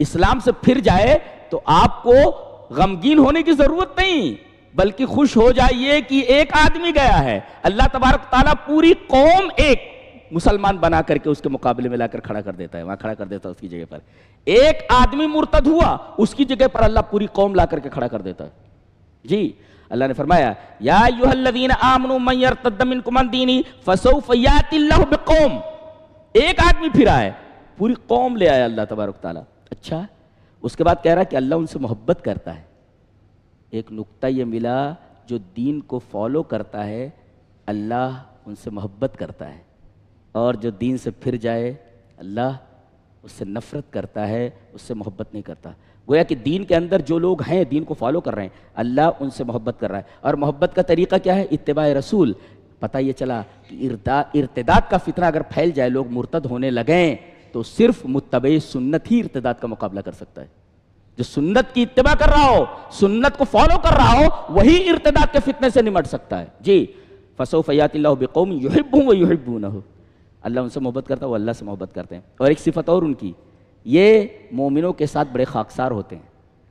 اسلام سے پھر جائے تو آپ کو غمگین ہونے کی ضرورت نہیں، بلکہ خوش ہو جائیے کہ ایک آدمی گیا ہے. اللہ تبارک تعالیٰ پوری قوم ایک مسلمان بنا کر کے اس کے مقابلے میں لا کر کھڑا کر دیتا ہے، وہاں کھڑا کر دیتا ہے اس کی جگہ پر. ایک آدمی مرتد ہوا، اس کی جگہ پر اللہ پوری قوم لا کر کے کھڑا کر دیتا ہے. جی اللہ نے فرمایا یا ایھا الذین آمنوا من یرتد منکم عن دینہ فسوف یأتی اللہ بقوم. ایک آدمی پھرا ہے، پوری قوم لے آیا اللہ تبارک تعالیٰ. اچھا اس کے بعد کہہ رہا کہ اللہ ان سے محبت کرتا ہے. ایک نقطہ یہ ملا، جو دین کو فالو کرتا ہے اللہ ان سے محبت کرتا ہے، اور جو دین سے پھر جائے اللہ اس سے نفرت کرتا ہے، اس سے محبت نہیں کرتا. گویا کہ دین کے اندر جو لوگ ہیں، دین کو فالو کر رہے ہیں، اللہ ان سے محبت کر رہا ہے. اور محبت کا طریقہ کیا ہے؟ اتباع رسول. پتہ یہ چلا کہ ارتداد کا فتنہ اگر پھیل جائے، لوگ مرتد ہونے لگیں، تو صرف متبع سنت ہی ارتداد کا مقابلہ کر سکتا ہے. جو سنت کی اتباع کر رہا ہو، سنت کو فالو کر رہا ہو، وہی ارتداد کے فتنے سے نمٹ سکتا ہے. جی فسوف یأتی اللہ بقوم یحبهم ویحبونہ. اللہ ان سے محبت کرتا ہے، وہ اللہ سے محبت کرتے ہیں. اور ایک صفت اور ان کی، یہ مومنوں کے ساتھ بڑے خاکسار ہوتے ہیں.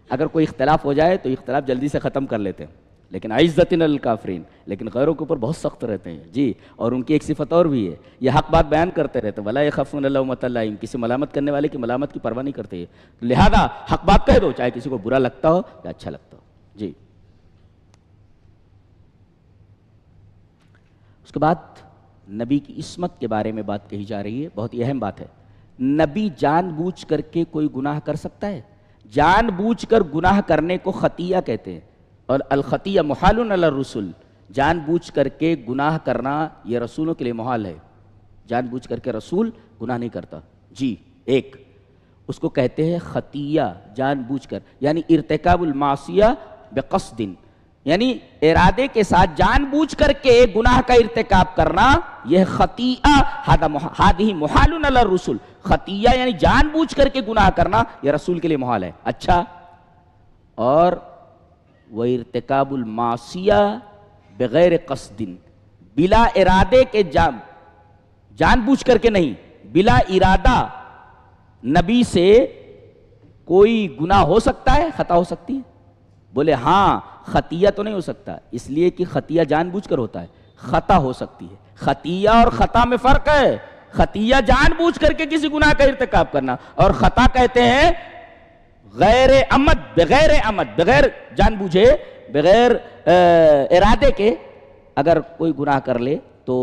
اگر کوئی اختلاف ہو جائے تو اختلاف جلدی سے ختم کر لیتے ہیں، لیکن عزت للکافرین، لیکن غیروں کے اوپر بہت سخت رہتے ہیں. جی اور ان کی ایک صفت اور بھی ہے، یہ حق بات بیان کرتے رہتے ہیں. ولا یخافون لومۃ لائم، کسی ملامت کرنے والے کی ملامت کی پرواہ نہیں کرتے. لہذا حق بات کہہ دو، چاہے کسی کو برا لگتا ہو یا اچھا لگتا ہو. جی اس کے بعد نبی کی عصمت کے بارے میں بات کہی جا رہی ہے. بہت ہی اہم بات ہے. نبی جان بوجھ کر کے کوئی گناہ کر سکتا ہے؟ جان بوجھ کر گناہ کرنے کو خطیہ کہتے ہیں، اور الخطیہ محال علی الرسل. جان بوجھ کر کے گناہ کرنا یہ رسولوں کے لیے محال ہے. جان بوجھ کر کے رسول گناہ نہیں کرتا. جی ایک اس کو کہتے ہیں خطیہ، جان بوجھ کر، یعنی ارتکاب المعصیہ بقصد، یعنی ارادے کے ساتھ جان بوجھ کر کے گناہ کا ارتکاب کرنا، یہ خطیہ. ہذہ محال علی الرسل. خطیہ یعنی جان بوجھ کر کے گناہ کرنا، یہ رسول کے لیے محال ہے. اچھا اور وہ ارتکاب المعصیہ بغیر قصد، بلا ارادے کے، جان بوجھ کر کے نہیں، بلا ارادہ نبی سے کوئی گناہ ہو سکتا ہے، خطا ہو سکتی ہے؟ بولے ہاں، خطیہ تو نہیں ہو سکتا، اس لیے کہ خطیہ جان بوجھ کر ہوتا ہے، خطا ہو سکتی ہے. خطیہ اور خطا میں فرق ہے. خطیہ جان بوجھ کر کے کسی گناہ کا ارتکاب کرنا، اور خطا کہتے ہیں غیر عمد، بغیر عمد، بغیر جان بوجھے، بغیر ارادے کے اگر کوئی گناہ کر لے تو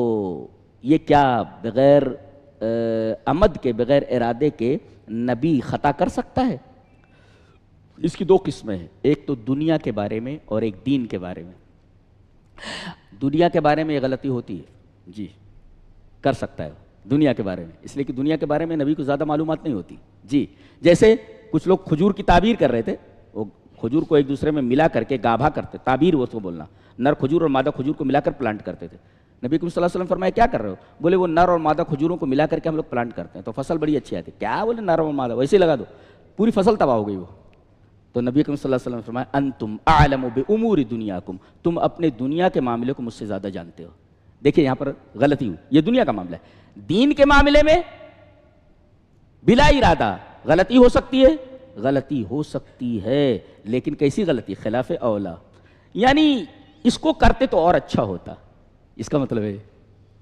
یہ کیا بغیر عمد کے، بغیر ارادے کے نبی خطا کر سکتا ہے؟ اس کی دو قسمیں ہیں، ایک تو دنیا کے بارے میں اور ایک دین کے بارے میں. دنیا کے بارے میں یہ غلطی ہوتی ہے، جی کر سکتا ہے دنیا کے بارے میں، اس لیے کہ دنیا کے بارے میں نبی کو زیادہ معلومات نہیں ہوتی. جی جیسے کچھ لوگ کھجور کی تعبیر کر رہے تھے، وہ کھجور کو ایک دوسرے میں ملا کر کے گابھا کرتے، تعبیر وہ تو بولنا، نر کھجور اور مادہ کھجور کو ملا کر پلانٹ کرتے تھے. نبی کریم صلی اللہ علیہ وسلم فرمایا کیا کر رہے ہو؟ بولے وہ نر اور مادہ کھجوروں کو ملا کر کے ہم لوگ پلانٹ کرتے ہیں تو فصل بڑی اچھی آتی ہے. کیا بولے نر اور مادہ ویسے ہی لگا دو، پوری فصل تباہ ہو گئی. وہ تو نبی کریم صلی اللہ علیہ وسلم فرمایا انتم اعلم بامور دنیاکم، تم اپنے دنیا کے معاملے کو مجھ سے زیادہ جانتے ہو. دیکھیں یہاں پر غلطی ہوئی، یہ دنیا کا معاملہ ہے. دین کے معاملے میں بلا ارادہ غلطی ہو سکتی ہے، غلطی ہو سکتی ہے، لیکن کیسی غلطی؟ خلاف اولا، یعنی اس کو کرتے تو اور اچھا ہوتا. اس کا مطلب ہے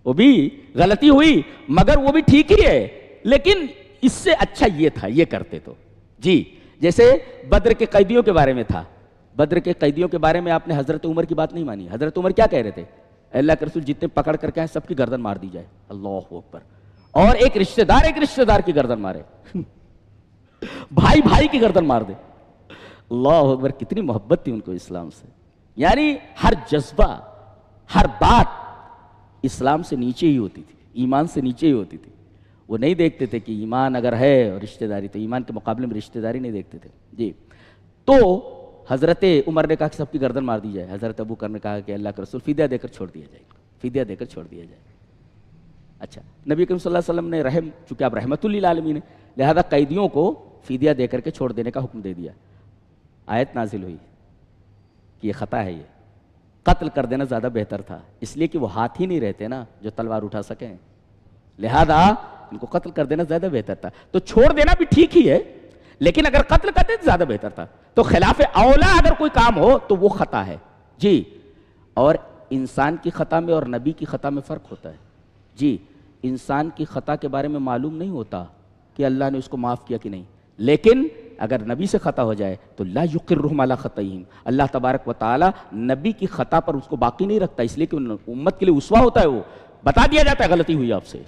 وہ بھی غلطی ہوئی مگر وہ بھی ٹھیک ہی ہے، لیکن اس سے اچھا یہ تھا یہ کرتے تو. جی جیسے بدر کے قیدیوں کے بارے میں تھا، بدر کے قیدیوں کے بارے میں آپ نے حضرت عمر کی بات نہیں مانی. حضرت عمر کیا کہہ رہے تھے؟ اللہ کے رسول جتنے پکڑ کر کے ہیں سب کی گردن مار دی جائے. اللہ اکبر. اور ایک رشتہ دار کی گردن مارے، بھائی بھائی کی گردن مار دے. اللہ اکبر. کتنی محبت تھی ان کو اسلام سے، یعنی ہر جذبہ، ہر بات اسلام سے نیچے ہی ہوتی تھی، ایمان سے نیچے ہی ہوتی تھی. وہ نہیں دیکھتے تھے کہ ایمان اگر ہے اور رشتہ داری، تو ایمان کے مقابلے میں رشتہ داری نہیں دیکھتے تھے. جی تو حضرت عمر نے کہا کہ سب کی گردن مار دی جائے. حضرت ابوبکر نے کہا کہ اللہ کے رسول فدیہ دے کر چھوڑ دیا جائے، فدیہ دے کر چھوڑ دیا جائے. اچھا نبی کریم صلی اللہ علیہ وسلم نے رحم، چونکہ آپ رحمت للعالمین ہیں، لہذا قیدیوں کو فدیہ دے کر کے چھوڑ دینے کا حکم دے دیا. آیت نازل ہوئی کہ یہ خطا ہے، یہ قتل کر دینا زیادہ بہتر تھا، اس لیے کہ وہ ہاتھ ہی نہیں رہتے نا جو تلوار اٹھا سکیں. لہذا ان کو قتل کر دینا زیادہ بہتر تھا. تو چھوڑ دینا بھی ٹھیک ہی ہے, لیکن اگر قتل کرتے تو زیادہ بہتر تھا. تو خلاف اولا اگر کوئی کام ہو تو وہ خطا ہے جی. اور انسان کی خطا میں اور نبی کی خطا میں فرق ہوتا ہے جی. انسان کی خطا کے بارے میں معلوم نہیں ہوتا کہ اللہ نے اس کو معاف کیا کہ نہیں, لیکن اگر نبی سے خطا ہو جائے تو لا یقرہم علی خطئہم, اللہ تبارک و تعالی نبی کی خطا پر اس کو باقی نہیں رکھتا, اس لیے کہ امت کے لیے اسوہ ہوتا ہے. وہ بتا دیا جاتا ہے غلطی ہوئی آپ سے,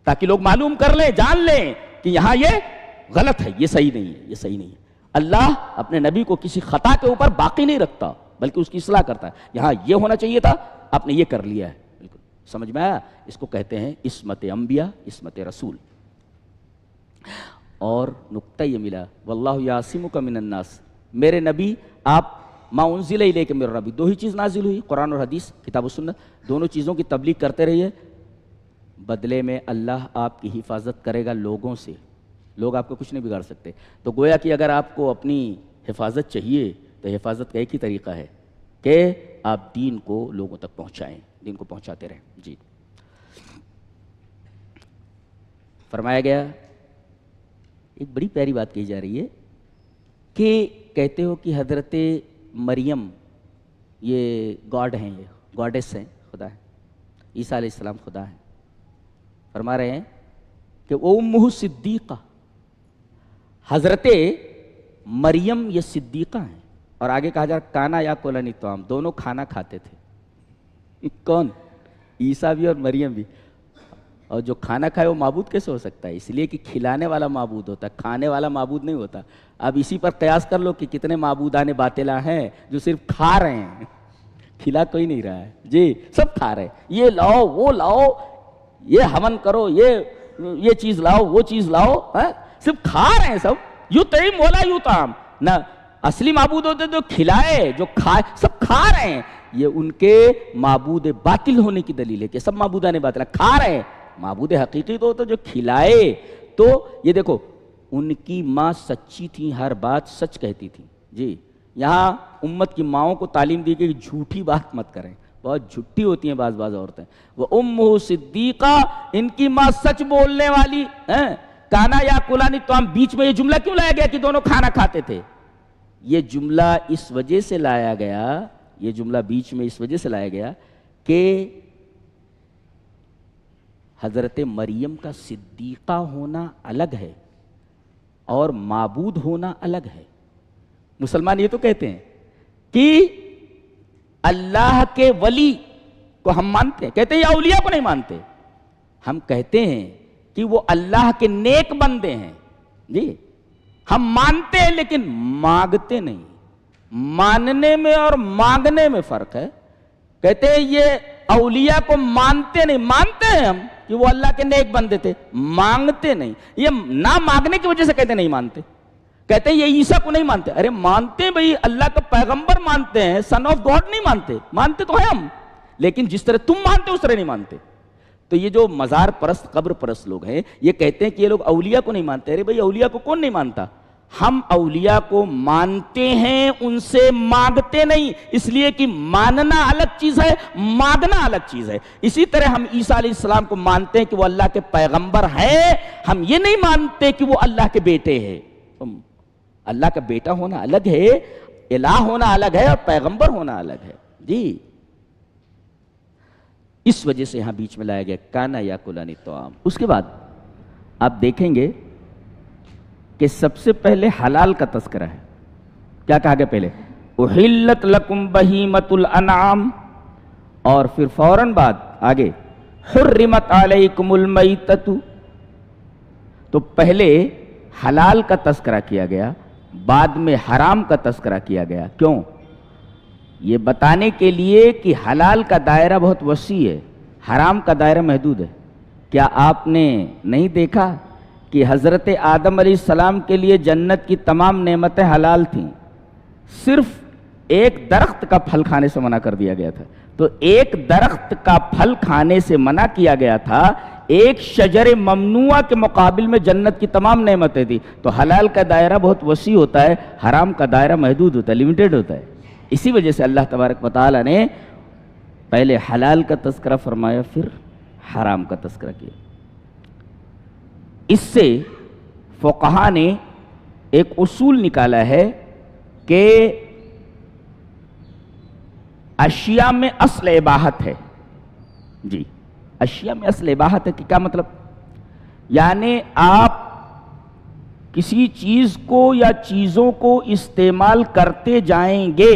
تاکہ لوگ معلوم کر لیں, جان لیں کہ یہاں یہ غلط ہے, یہ صحیح نہیں ہے, یہ صحیح نہیں ہے. اللہ اپنے نبی کو کسی خطا کے اوپر باقی نہیں رکھتا بلکہ اس کی اصلاح کرتا ہے. یہاں یہ ہونا چاہیے تھا, آپ نے یہ کر لیا ہے. بالکل سمجھ میں آیا؟ اس کو کہتے ہیں عصمت انبیاء, عصمت رسول. اور نقطہ یہ ملا, واللہ یعصمک من الناس, میرے نبی آپ ما انزل الیک من ربک, دو ہی چیز نازل ہوئی, قرآن اور حدیث, کتاب و سنت, دونوں چیزوں کی تبلیغ کرتے رہیے. بدلے میں اللہ آپ کی حفاظت کرے گا لوگوں سے, لوگ آپ کو کچھ نہیں بگاڑ سکتے. تو گویا کہ اگر آپ کو اپنی حفاظت چاہیے تو حفاظت کا ایک ہی طریقہ ہے کہ آپ دین کو لوگوں تک پہنچائیں, دین کو پہنچاتے رہیں جی. فرمایا گیا, ایک بڑی پیاری بات کہی جا رہی ہے کہ کہتے ہو کہ حضرت مریم یہ گاڈ ہیں, یہ گاڈس ہیں, خدا ہے, عیسیٰ علیہ السلام خدا ہیں. فرما رہے ہیں کہ امہ صدیقہ, حضرت مریم یہ صدیقہ ہیں. اور آگے کہا جا رہا کانا یا کولانی طعام, دونوں کھانا کھاتے تھے. کون؟ عیسیٰ بھی اور مریم بھی. اور جو کھانا کھائے وہ معبود کیسے ہو سکتا ہے؟ اس لیے کہ کھلانے والا معبود ہوتا ہے, کھانے والا معبود نہیں ہوتا. اب اسی پر قیاس کر لو کہ کتنے معبودان باطلہ ہیں جو صرف کھا رہے ہیں, کھلا کوئی نہیں رہا ہے جی, سب کھا رہے ہیں. یہ لاؤ, وہ لاؤ, یہ ہون کرو, یہ چیز لاؤ, وہ چیز لاؤ, صرف کھا رہے ہیں سب. یطعم ولا یطعم, نہ اصلی معبود ہوتے جو کھلائے, جو کھائے, سب کھا رہے ہیں. یہ ان کے معبود باطل ہونے کی دلیل ہے کہ سب معبودان باطل کھا رہے ہیں. معبود حقیقی تو ہوتا جو کھلائے. تو یہ دیکھو, ان کی ماں سچی تھی, ہر بات سچ کہتی تھی جی. یہاں امت کی ماؤں کو تعلیم دی کہ جھوٹی بات مت کریں, بہت جھوٹی ہوتی ہیں بعض عورتیں. وہ امہ صدیقہ, ان کی ماں سچ بولنے والی. کانا یا کلانی طعام, بیچ میں یہ جملہ کیوں لایا گیا کہ دونوں کھانا کھاتے تھے؟ یہ جملہ اس وجہ سے لایا گیا, یہ جملہ بیچ میں اس وجہ سے لایا گیا کہ حضرت مریم کا صدیقہ ہونا الگ ہے اور معبود ہونا الگ ہے. مسلمان یہ تو کہتے ہیں کہ اللہ کے ولی کو ہم مانتے ہیں, کہتے ہیں یا اولیاء کو نہیں مانتے. ہم کہتے ہیں کہ وہ اللہ کے نیک بندے ہیں جی. ہم مانتے ہیں لیکن مانگتے نہیں. ماننے میں اور مانگنے میں فرق ہے. کہتے ہیں یہ اولیاء کو مانتے نہیں, مانتے ہیں ہم کہ وہ اللہ کے نیک بندے تھے, مانگتے نہیں. یہ نہ مانگنے کی وجہ سے کہتے نہیں مانتے. کہتے ہیں یہ عیسیٰ کو نہیں مانتے. ارے مانتے بھئی, اللہ کا پیغمبر مانتے ہیں, سن آف گاڈ نہیں مانتے. مانتے تو ہیں ہم, لیکن جس طرح تم مانتے اس طرح نہیں مانتے. تو یہ جو مزار پرست, قبر پرست لوگ ہیں, یہ کہتے ہیں کہ یہ لوگ اولیاء کو نہیں مانتے. ارے بھئی اولیاء کو کون نہیں مانتا؟ ہم اولیاء کو مانتے ہیں, ان سے مانگتے نہیں. اس لیے کہ ماننا الگ چیز ہے, مانگنا الگ چیز ہے. اسی طرح ہم عیسیٰ علیہ السلام کو مانتے ہیں کہ وہ اللہ کے پیغمبر ہیں. ہم یہ نہیں مانتے کہ وہ اللہ کے بیٹے ہیں. اللہ کا بیٹا ہونا الگ ہے, الہ ہونا الگ ہے, اور پیغمبر ہونا الگ ہے جی. اس وجہ سے یہاں بیچ میں لایا گیا کانا یا کلانی طعام. اس کے بعد آپ دیکھیں گے کہ سب سے پہلے حلال کا تذکرہ ہے. کیا کہا گیا پہلے؟ احلت لکم بہیمۃ الانعام, اور پھر فوراً بعد آگے حرمت علیکم المیتۃ. تو پہلے حلال کا تذکرہ کیا گیا, بعد میں حرام کا تذکرہ کیا گیا. کیوں؟ یہ بتانے کے لیے کہ حلال کا دائرہ بہت وسیع ہے, حرام کا دائرہ محدود ہے. کیا آپ نے نہیں دیکھا کہ حضرت آدم علیہ السلام کے لیے جنت کی تمام نعمتیں حلال تھیں, صرف ایک درخت کا پھل کھانے سے منع کر دیا گیا تھا. تو ایک درخت کا پھل کھانے سے منع کیا گیا تھا, ایک شجر ممنوعہ کے مقابل میں جنت کی تمام نعمتیں تھیں. تو حلال کا دائرہ بہت وسیع ہوتا ہے, حرام کا دائرہ محدود ہوتا ہے, لیمیٹڈ ہوتا ہے. اسی وجہ سے اللہ تبارک و تعالی نے پہلے حلال کا تذکرہ فرمایا, پھر حرام کا تذکرہ کیا. اس سے فقہا نے ایک اصول نکالا ہے کہ اشیاء میں اصل اباحت ہے. جی اشیاء میں اصل اباحت ہے کہ کیا مطلب؟ یعنی آپ کسی چیز کو یا چیزوں کو استعمال کرتے جائیں گے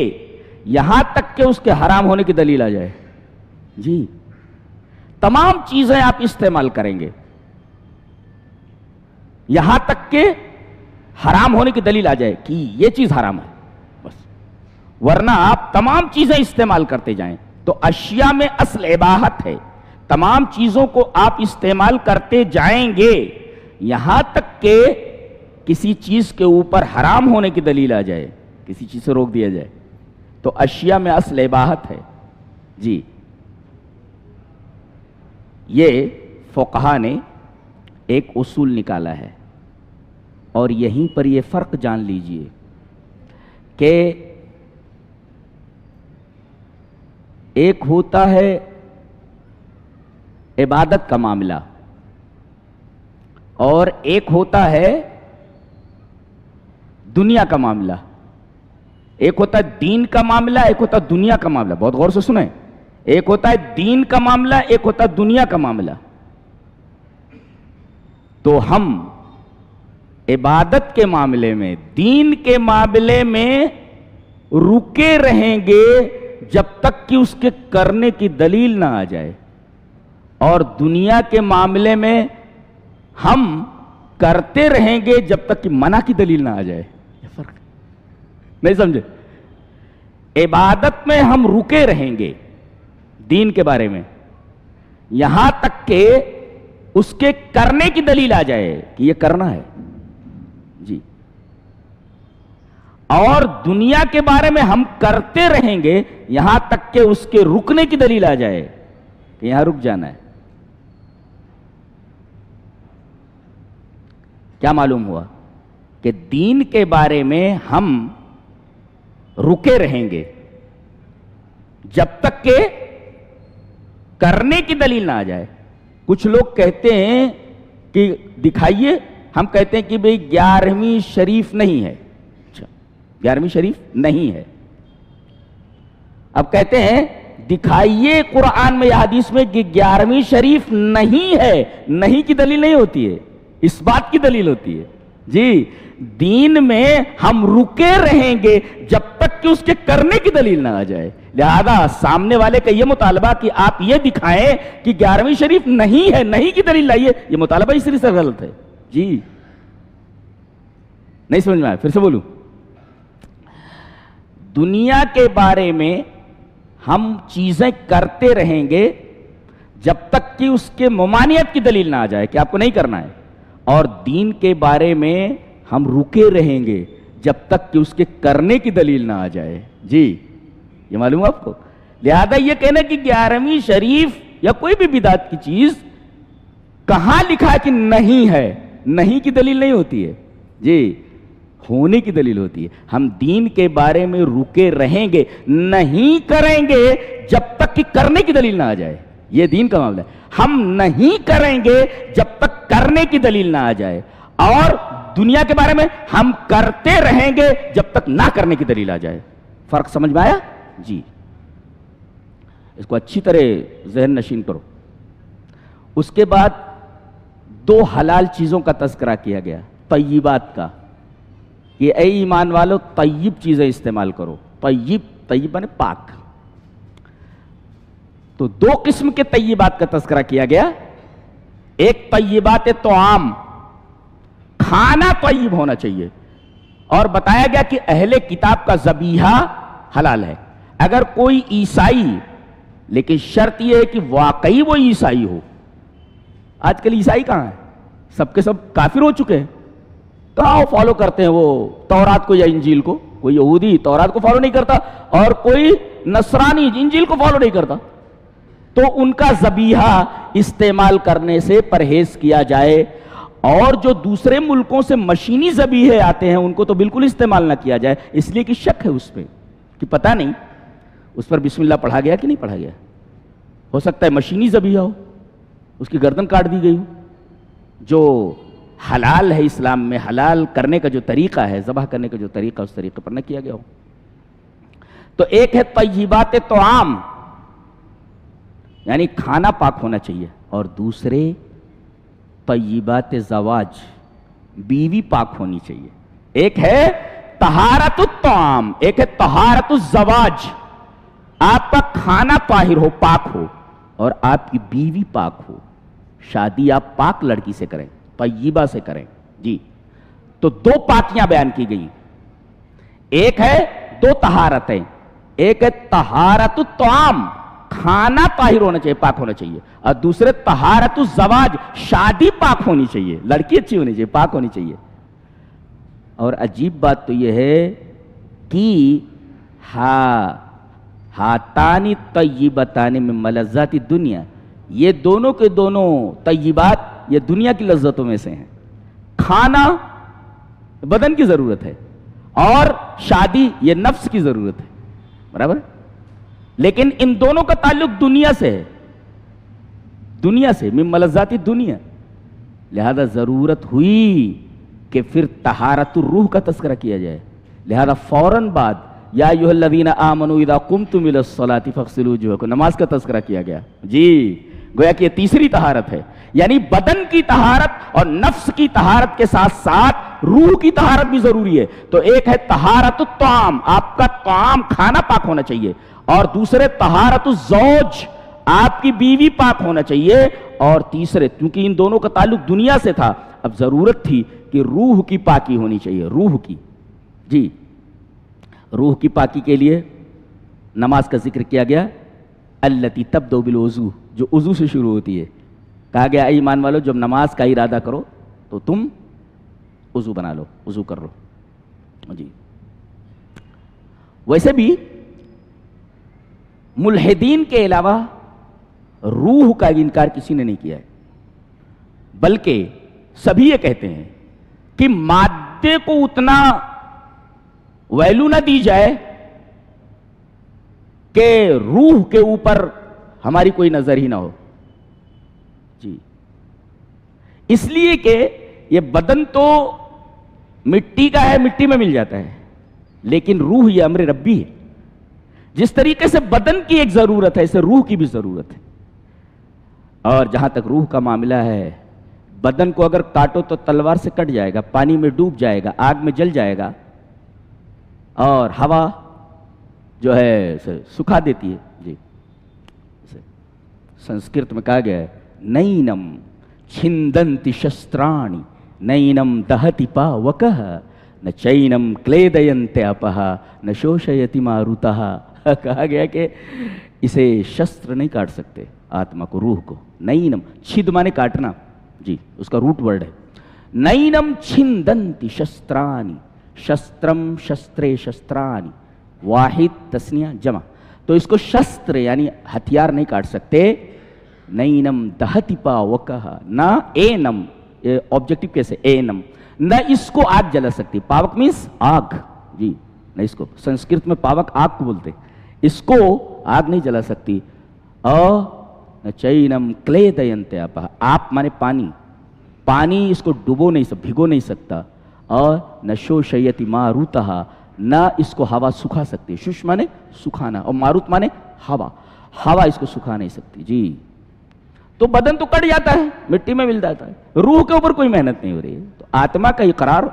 یہاں تک کہ اس کے حرام ہونے کی دلیل آ جائے. جی تمام چیزیں آپ استعمال کریں گے یہاں تک کہ حرام ہونے کی دلیل آ جائے کہ یہ چیز حرام ہے بس، ورنہ آپ تمام چیزیں استعمال کرتے جائیں. تو اشیاء میں اصل اباحت ہے، تمام چیزوں کو آپ استعمال کرتے جائیں گے یہاں تک کہ کسی چیز کے اوپر حرام ہونے کی دلیل آ جائے، کسی چیز سے روک دیا جائے. تو اشیاء میں اصل اباحت ہے. جی یہ فقہا نے ایک اصول نکالا ہے، اور یہیں پر یہ فرق جان لیجئے کہ ایک ہوتا ہے عبادت کا معاملہ اور ایک ہوتا ہے دنیا کا معاملہ. ایک ہوتا ہے دین کا معاملہ، ایک ہوتا ہے دنیا کا معاملہ. بہت غور سے سنیں، ایک ہوتا ہے دین کا معاملہ، ایک ہوتا ہے دنیا کا معاملہ. تو ہم عبادت کے معاملے میں، دین کے معاملے میں رکے رہیں گے جب تک کہ اس کے کرنے کی دلیل نہ آ جائے، اور دنیا کے معاملے میں ہم کرتے رہیں گے جب تک کہ منع کی دلیل نہ آ جائے. یہ فرق نہیں سمجھے؟ عبادت میں ہم رکے رہیں گے دین کے بارے میں یہاں تک کہ اس کے کرنے کی دلیل آ جائے کہ یہ کرنا ہے. جی اور دنیا کے بارے میں ہم کرتے رہیں گے یہاں تک کہ اس کے رکنے کی دلیل آ جائے کہ یہاں رک جانا ہے. کیا معلوم ہوا کہ دین کے بارے میں ہم رکے رہیں گے جب تک کہ کرنے کی دلیل نہ آ جائے. کچھ لوگ کہتے ہیں کہ دکھائیے، ہم کہتے ہیں کہ بھئی 11ویں شریف نہیں ہے. اچھا 11ویں شریف نہیں ہے. اب کہتے ہیں دکھائیے قرآن میں یا حدیث میں کہ 11ویں شریف نہیں ہے. نہیں کی دلیل نہیں ہوتی ہے، اس بات کی دلیل ہوتی ہے. جی دین میں ہم رکے رہیں گے جب تک کہ اس کے کرنے کی دلیل نہ آ جائے. لہذا سامنے والے کا یہ مطالبہ کہ آپ یہ دکھائیں کہ 11ویں شریف نہیں ہے، نہیں کی دلیل لائیے، یہ مطالبہ اس طرح سے غلط ہے. جی نہیں سمجھ میں آیا؟ پھر سے بولوں، دنیا کے بارے میں ہم چیزیں کرتے رہیں گے جب تک کہ اس کے ممانعت کی دلیل نہ آ جائے کہ آپ کو نہیں کرنا ہے، اور دین کے بارے میں ہم رکے رہیں گے جب تک کہ اس کے کرنے کی دلیل نہ آ جائے. جی یہ معلوم ہے آپ کو؟ لہذا یہ کہنا کہ 11ویں شریف یا کوئی بھی بدعت کی چیز کہاں لکھا ہے کہ نہیں ہے، نہیں کی دلیل نہیں ہوتی ہے. جی ہونے کی دلیل ہوتی ہے. ہم دین کے بارے میں رکے رہیں گے، نہیں کریں گے جب تک کہ کرنے کی دلیل نہ آ جائے. یہ دین کا معاملہ ہے. ہم نہیں کریں گے جب تک کرنے کی دلیل نہ آ جائے، اور دنیا کے بارے میں ہم کرتے رہیں گے جب تک نہ کرنے کی دلیل آ جائے. فرق سمجھ میں آیا؟ جی اس کو اچھی طرح ذہن نشین کرو. اس کے بعد 2 حلال چیزوں کا تذکرہ کیا گیا، طیبات کا، کہ اے ایمان والو طیب چیزیں استعمال کرو. طیب یعنی پاک. تو 2 قسم کے طیبات کا تذکرہ کیا گیا. ایک طیبات طعام، کھانا طیب ہونا چاہیے، اور بتایا گیا کہ اہل کتاب کا ذبیحہ حلال ہے. اگر کوئی عیسائی، لیکن شرط یہ ہے کہ واقعی وہ عیسائی ہو. آج کل عیسائی کہاں ہے؟ سب کے سب کافر ہو چکے ہیں. کہاں فالو کرتے ہیں وہ تورات کو یا انجیل کو؟ کوئی یہودی تورات کو فالو نہیں کرتا، اور کوئی نصرانی انجیل کو فالو نہیں کرتا. تو ان کا ذبیحہ استعمال کرنے سے پرہیز کیا جائے، اور جو دوسرے ملکوں سے مشینی ذبیحے آتے ہیں ان کو تو بالکل استعمال نہ کیا جائے، اس لیے کہ شک ہے اس پہ کہ پتہ نہیں اس پر بسم اللہ پڑھا گیا کہ نہیں پڑھا گیا. ہو سکتا ہے مشینی ذبیحہ ہو، اس کی گردن کاٹ دی گئی ہو. جو حلال ہے اسلام میں، حلال کرنے کا جو طریقہ ہے، ذبح کرنے کا جو طریقہ، اس طریقے پر نہ کیا گیا ہو۔ تو ایک ہے طیبات طعام، یعنی کھانا پاک ہونا چاہیے، اور دوسرے طیبات زواج، بیوی پاک ہونی چاہیے۔ ایک ہے طہارت الطعام، ایک ہے طہارت الزواج، آپ کا کھانا طاہر ہو، پاک ہو، اور آپ کی بیوی پاک ہو۔ شادی آپ پاک لڑکی سے کریں، طیبہ سے کریں، جی۔ تو دو پاکیاں بیان کی گئی، ایک ہے دو طہارتیں، ایک ہے طہارت الطعام، کھانا طاہر ہونا چاہیے، پاک ہونا چاہیے، اور دوسرے طہارت الزواج، شادی پاک ہونی چاہیے، لڑکی اچھی ہونی چاہیے، پاک ہونی چاہیے۔ اور عجیب بات تو یہ ہے کہ ہاتانی طیبتان من ملذات الدنیا، یہ دونوں کے دونوں طیبات یہ دنیا کی لذتوں میں سے ہیں۔ کھانا بدن کی ضرورت ہے، اور شادی یہ نفس کی ضرورت ہے، برابر؟ لیکن ان دونوں کا تعلق دنیا سے ہے، دنیا سے، من ملذات الدنیا، لہذا ضرورت ہوئی کہ پھر طہارت الروح کا تذکرہ کیا جائے۔ لہذا فوراً بعد یا ایھا الذین آمنوا اذا قمتم الی الصلاۃ فاغسلوا وجوہکم، نماز کا تذکرہ کیا گیا، جی، گویا کہ یہ تیسری طہارت ہے، یعنی بدن کی طہارت اور نفس کی طہارت کے ساتھ ساتھ روح کی طہارت بھی ضروری ہے۔ تو ایک ہے طہارت الطعام، آپ کا طعام کھانا پاک ہونا چاہیے، اور دوسرے طہارت الزوج، آپ کی بیوی پاک ہونا چاہیے، اور تیسرے، کیونکہ ان دونوں کا تعلق دنیا سے تھا، اب ضرورت تھی کہ روح کی پاکی ہونی چاہیے، روح کی، جی۔ روح کی پاکی کے لیے نماز کا ذکر کیا گیا، التی تبدأ بالوضو، جو وضو سے شروع ہوتی ہے۔ کہا گیا اے ایمان والو، جب نماز کا ارادہ کرو تو تم وضو بنا لو، وضو کر لو، جی۔ ویسے بھی ملحدین کے علاوہ روح کا انکار کسی نے نہیں کیا ہے، بلکہ سبھی یہ کہتے ہیں کہ مادے کو اتنا ویلو نہ دی جائے کہ روح کے اوپر ہماری کوئی نظر ہی نہ ہو، جی۔ اس لیے کہ یہ بدن تو مٹی کا ہے، مٹی میں مل جاتا ہے، لیکن روح یہ امر ربی ہے۔ جس طریقے سے بدن کی ایک ضرورت ہے، اسے روح کی بھی ضرورت ہے۔ اور جہاں تک روح کا معاملہ ہے، بدن کو اگر کاٹو تو تلوار سے کٹ جائے گا، پانی میں ڈوب جائے گا، آگ میں جل جائے گا، اور ہوا جو ہے سکھا دیتی ہے، جی۔ سنسکرت میں کہا گیا ہے نینم چھندنتی شسترانی نینم دہتی پاوکہ نہ چینم کلیدینتے اپہ نہ شوشیتی ماروتہ۔ کہا گیا کہ اسے شستر نہیں کاٹ سکتے، آتما کو، روح کو۔ نینم، چھد مانے کاٹنا، جی، اس کا روٹ ورڈ ہے۔ نینم چھندنتی شسترانی، شسترم شسترے شسترانی، واحد تسنیہ جمع، تو اس کو شستر یعنی ہتھیار نہیں کاٹ سکتے۔ نینم دہتی پاوکہ، نہ اینم، آبجیکٹو کیسے، اینم، نہ اس کو آگ جلا سکتی۔ پاوک مینس آگ، جی، نہ اس کو، سنسکرت میں پاوک آگ کو بولتے، اس کو آگ نہیں جلا سکتی۔ اور نہ چینم کلیدینتے اپہ، آپ مانے پانی، پانی اس کو ڈبو نہیں سکتا، بھگو نہیں سکتا۔ اور نہ شوشیتی ماروتہ، نہ اس کو ہوا سکھا سکتی۔ شش مانے سکھانا، اور ماروت مانے ہوا، ہوا اس کو سکھا نہیں سکتی، جی۔ تو بدن تو کٹ جاتا ہے، مٹی میں مل جاتا ہے، روح کے اوپر کوئی محنت نہیں ہو رہی ہے۔ تو آتما کا اقرار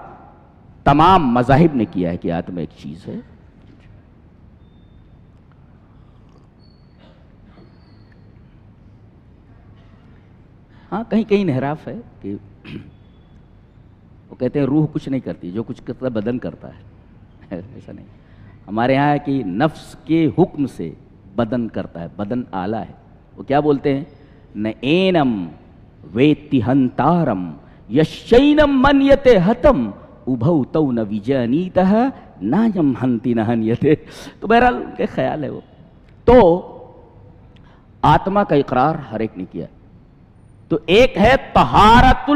تمام مذاہب نے کیا ہے کہ آتما ایک چیز ہے۔ ہاں، کہیں کہیں انحراف ہے کہ وہ کہتے ہیں روح کچھ نہیں کرتی، جو کچھ کرتا ہے بدن کرتا ہے، ایسا نہیں۔ ہمارے یہاں ہے کہ نفس کے حکم سے بدن کرتا ہے، بدن آلہ ہے۔ وہ کیا بولتے ہیں، نہ اینم ویتی ہنتارم یشینم منیتے ہتم ابھو تو نہ وجانیتہ نایم ہنتی نہ ہنیتے۔ تو بہرحال ان کے خیال ہے وہ۔ تو آتما کا اقرار ہر ایک نے کیا۔ تو ایک ہے طہارت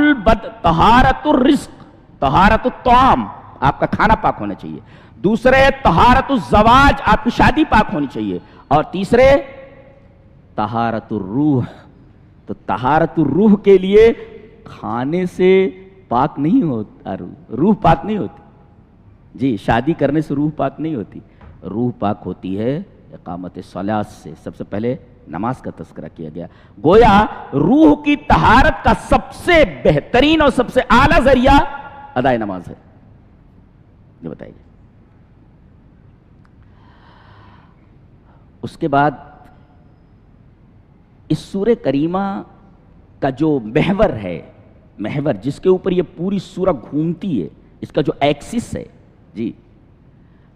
طہارت الرزق، طہارت الطعام، آپ کا کھانا پاک ہونا چاہیے۔ دوسرے طہارت الزواج، آپ کی شادی پاک ہونی چاہیے۔ اور تیسرے طہارت الروح، تو طہارت الروح کے لیے کھانے سے پاک نہیں ہوتا، روح پاک نہیں ہوتی جی، شادی کرنے سے روح پاک نہیں ہوتی، روح پاک ہوتی ہے اقامت صلاۃ سے۔ سب سے پہلے نماز کا تذکرہ کیا گیا، گویا روح کی طہارت کا سب سے بہترین اور سب سے اعلیٰ ذریعہ ادائے نماز ہے، یہ بتائیے۔ اس کے بعد اس سورہ کریمہ کا جو محور ہے، محور جس کے اوپر یہ پوری سورہ گھومتی ہے، اس کا جو ایکسس ہے جی،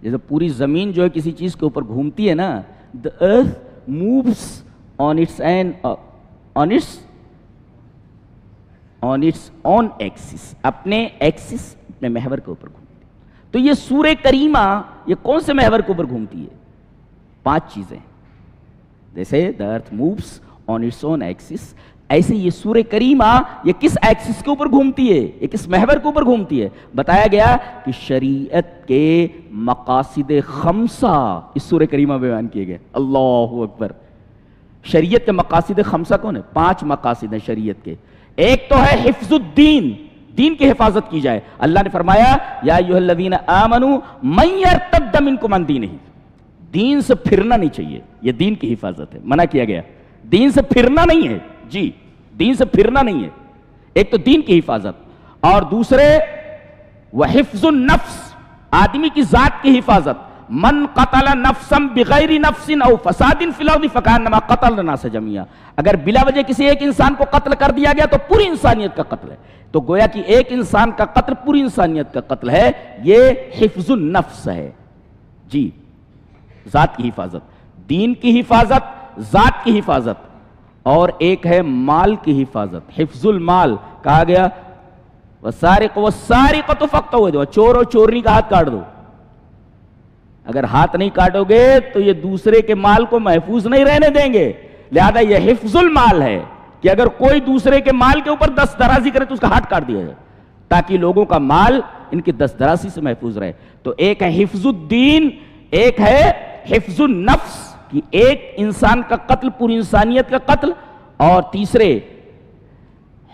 جیسے پوری زمین جو ہے کسی چیز کے اوپر گھومتی ہے نا، the earth moves on its own axis، اپنے ایکسس، اپنے محور کے اوپر گھومتی ہے۔ تو یہ سورہ کریمہ یہ کون سے محور کے اوپر گھومتی ہے؟ 5 چیزیں، جیسے the earth moves on its own axis، ایسے یہ سورہ کریمہ یہ کس ایکسس کے اوپر گھومتی ہے، یہ کس محور کے اوپر گھومتی ہے؟ بتایا گیا کہ شریعت کے مقاصد 5 اس سورہ کریمہ میں بیان کیے گئے۔ اللہ اکبر! شریعت کے مقاصد 5 کون ہیں؟ 5 مقاصد ہیں شریعت کے۔ ایک تو ہے حفظ الدین، دین کی حفاظت کی جائے۔ اللہ نے فرمایا یا ایھا الذین آمنوا من یرتد منکم عن دینہ، دین سے پھرنا نہیں چاہیے، یہ دین کی حفاظت ہے، منع کیا گیا، دین سے پھرنا نہیں ہے جی، دین سے پھرنا نہیں ہے۔ ایک تو دین کی حفاظت، اور دوسرے وحفظ النفس، آدمی کی ذات کی حفاظت۔ من قتل نفسا بغیر نفس او فساد فی الارض فکانما قتل الناس جميعا، اگر بلا وجہ کسی ایک انسان کو قتل کر دیا گیا تو پوری انسانیت کا قتل ہے۔ تو گویا کہ ایک انسان کا قتل پوری انسانیت کا قتل ہے، یہ حفظ النفس ہے جی، ذات کی حفاظت، دین کی حفاظت، ذات کی حفاظت۔ اور ایک ہے مال کی حفاظت، حفظ المال، کہا گیا والسارق والسارقۃ فاقطعوا ایدیہما، چور اور چورنی کا ہاتھ کاٹ دو۔ اگر ہاتھ نہیں کاٹو گے تو یہ دوسرے کے مال کو محفوظ نہیں رہنے دیں گے، لہذا یہ حفظ المال ہے کہ اگر کوئی دوسرے کے مال کے اوپر دست درازی کرے تو اس کا ہاتھ کاٹ دیا جائے، تاکہ لوگوں کا مال ان کی دست درازی سے محفوظ رہے۔ تو ایک ہے حفظ الدین، ایک ہے حفظ النفس کہ ایک انسان کا قتل پوری انسانیت کا قتل، اور تیسرے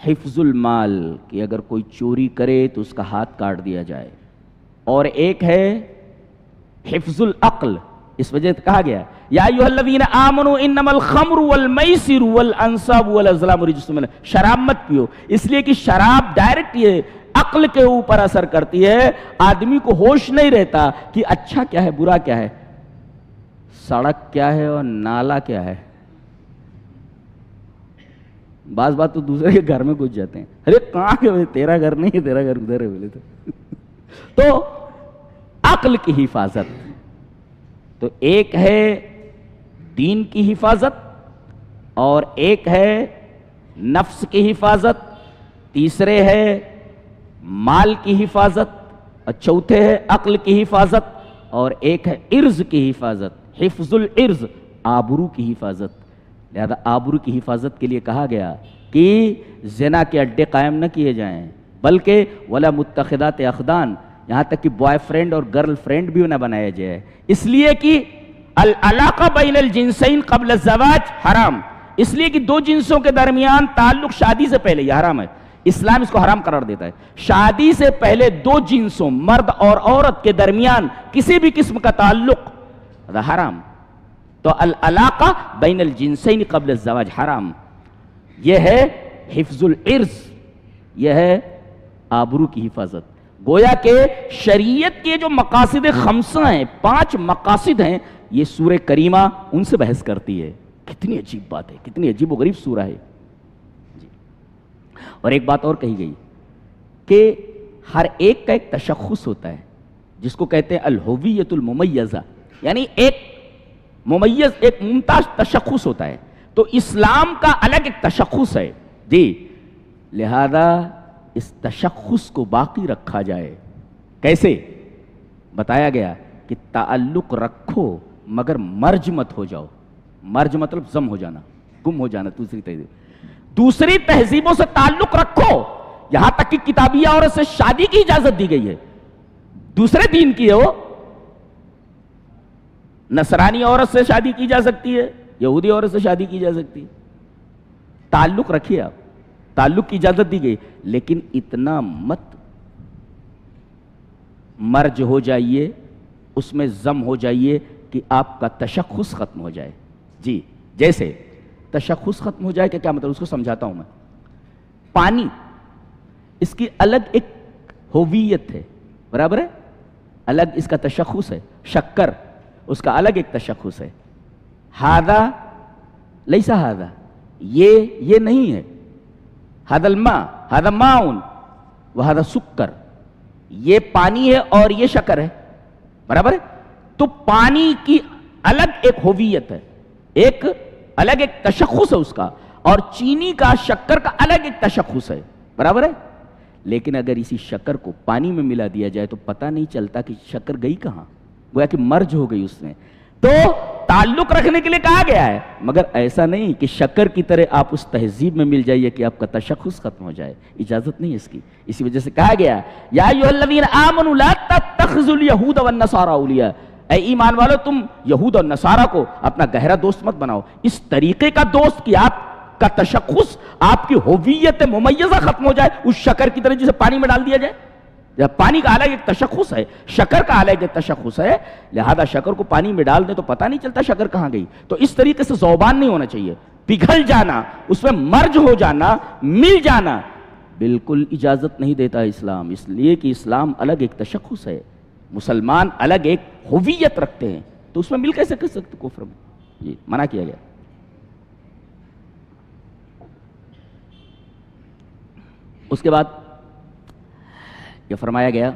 حفظ المال کہ اگر کوئی چوری کرے تو اس کا ہاتھ کاٹ دیا جائے، اور ایک ہے حفظ العقل، اس وجہ سے کہا گیا یا ایھا الذین آمنوا انما الخمر والمیسر والانصاب والازلام رجس من، شراب مت پیو، اس لیے کہ شراب ڈائریکٹ یہ عقل کے اوپر اثر کرتی ہے، آدمی کو ہوش نہیں رہتا کہ اچھا کیا ہے برا کیا ہے، سڑک کیا ہے اور نالا کیا ہے۔ بعض بات تو دوسرے کے گھر میں گھس جاتے ہیں، ارے کہاں کہ تیرا گھر نہیں ہے، تیرا گھر ادھر ہے بولے تو عقل کی حفاظت۔ تو ایک ہے دین کی حفاظت، اور ایک ہے نفس کی حفاظت، تیسرے ہے مال کی حفاظت، اور چوتھے ہے عقل کی حفاظت، اور ایک ہے عرض کی حفاظت، حفظ العرض، آبرو کی حفاظت۔ لہذا آبرو کی حفاظت کے لیے کہا گیا کہ زنا کے اڈے قائم نہ کیے جائیں، بلکہ ولا متخذات اخدان، یہاں تک کہ بوائے فرینڈ اور گرل فرینڈ بھی نہ بنایا جائے، اس لیے کہ العلاقہ بین الجنسین قبل الزواج حرام، اس لیے کہ 2 جنسوں کے درمیان تعلق شادی سے پہلے یہ حرام ہے، اسلام اس کو حرام قرار دیتا ہے۔ شادی سے پہلے 2 جنسوں مرد اور عورت کے درمیان کسی بھی قسم کا تعلق حرام۔ تو العلاقہ بین الجنسین قبل الزواج حرام، یہ ہے حفظ العرض، یہ ہے آبرو کی حفاظت۔ گویا کہ شریعت کے جو مقاصد 5 ہیں، 5 مقاصد ہیں، یہ سورہ کریمہ ان سے بحث کرتی ہے۔ کتنی عجیب بات ہے، کتنی عجیب و غریب سورہ ہے جی۔ اور ایک بات اور کہی گئی کہ ہر ایک کا ایک تشخص ہوتا ہے، جس کو کہتے ہیں الہویت الممیزہ، یعنی ایک ممیز، ایک ممتاز تشخص ہوتا ہے۔ تو اسلام کا الگ ایک تشخص ہے جی، لہذا اس تشخص کو باقی رکھا جائے۔ کیسے؟ بتایا گیا کہ تعلق رکھو مگر مرج مت ہو جاؤ، مرج مطلب ضم ہو جانا، گم ہو جانا، دوسری تہذیبوں سے تعلق رکھو، یہاں تک کہ کتابیہ عورت سے شادی کی اجازت دی گئی ہے، دوسرے دین کی ہے وہ، نصرانی عورت سے شادی کی جا سکتی ہے، یہودی عورت سے شادی کی جا سکتی ہے۔ تعلق رکھیے آپ، تعلق کی اجازت دی گئی، لیکن اتنا مت مرج ہو جائیے، اس میں ضم ہو جائیے کہ آپ کا تشخص ختم ہو جائے۔ جی، جیسے تشخص ختم ہو جائے کہ کیا مطلب، اس کو سمجھاتا ہوں میں۔ پانی، اس کی الگ ایک ہویت ہے، برابر ہے، الگ اس کا تشخص ہے۔ شکر، اس کا الگ ایک تشخص ہے۔ ہادہ لیسا ہادہ، یہ نہیں ہے۔ ہادہ الماء، ہادہ ماؤن وہادہ سکر، یہ پانی ہے اور یہ شکر ہے، برابر ہے۔ تو پانی کی الگ ایک ہویت ہے، ایک الگ ایک تشخص ہے اس کا، اور چینی کا، شکر کا الگ ایک تشخص ہے، برابر ہے۔ لیکن اگر اسی شکر کو پانی میں ملا دیا جائے تو پتہ نہیں چلتا کہ شکر گئی کہاں، گویا کہ مرج ہو گئی اس میں۔ تو تعلق رکھنے کے لیے کہا گیا ہے، مگر ایسا نہیں کہ شکر کی طرح آپ اس تہذیب میں مل جائیے کہ آپ کا تشخص ختم ہو جائے، اجازت نہیں اس کی۔ اسی وجہ سے کہا گیا یا ایھا الذین آمنوا لا تتخذوا اليہود والنصارى اولیاء، اے ایمان والو تم یہود اور نصارہ کو اپنا گہرا دوست مت بناؤ۔ اس طریقے کا دوست کہ آپ کا تشخص، آپ کی ہویت ممیزہ ختم ہو جائے، اس شکر کی طرح جسے پانی میں ڈال دیا جائے۔ پانی کا الگ ایک تشخص ہے، شکر کا الگ ایک تشخص ہے، لہذا شکر کو پانی میں ڈال دیں تو پتہ نہیں چلتا شکر کہاں گئی۔ تو اس طریقے سے ذوبان نہیں ہونا چاہیے، پگھل جانا، اس میں مرج ہو جانا، مل جانا بالکل اجازت نہیں دیتا اسلام، اس لیے کہ اسلام الگ ایک تشخص ہے، مسلمان الگ ایک ہویت رکھتے ہیں، تو اس میں مل کیسے کر سکتے کفر میں؟ جی، منع کیا گیا۔ اس کے بعد یہ فرمایا گیا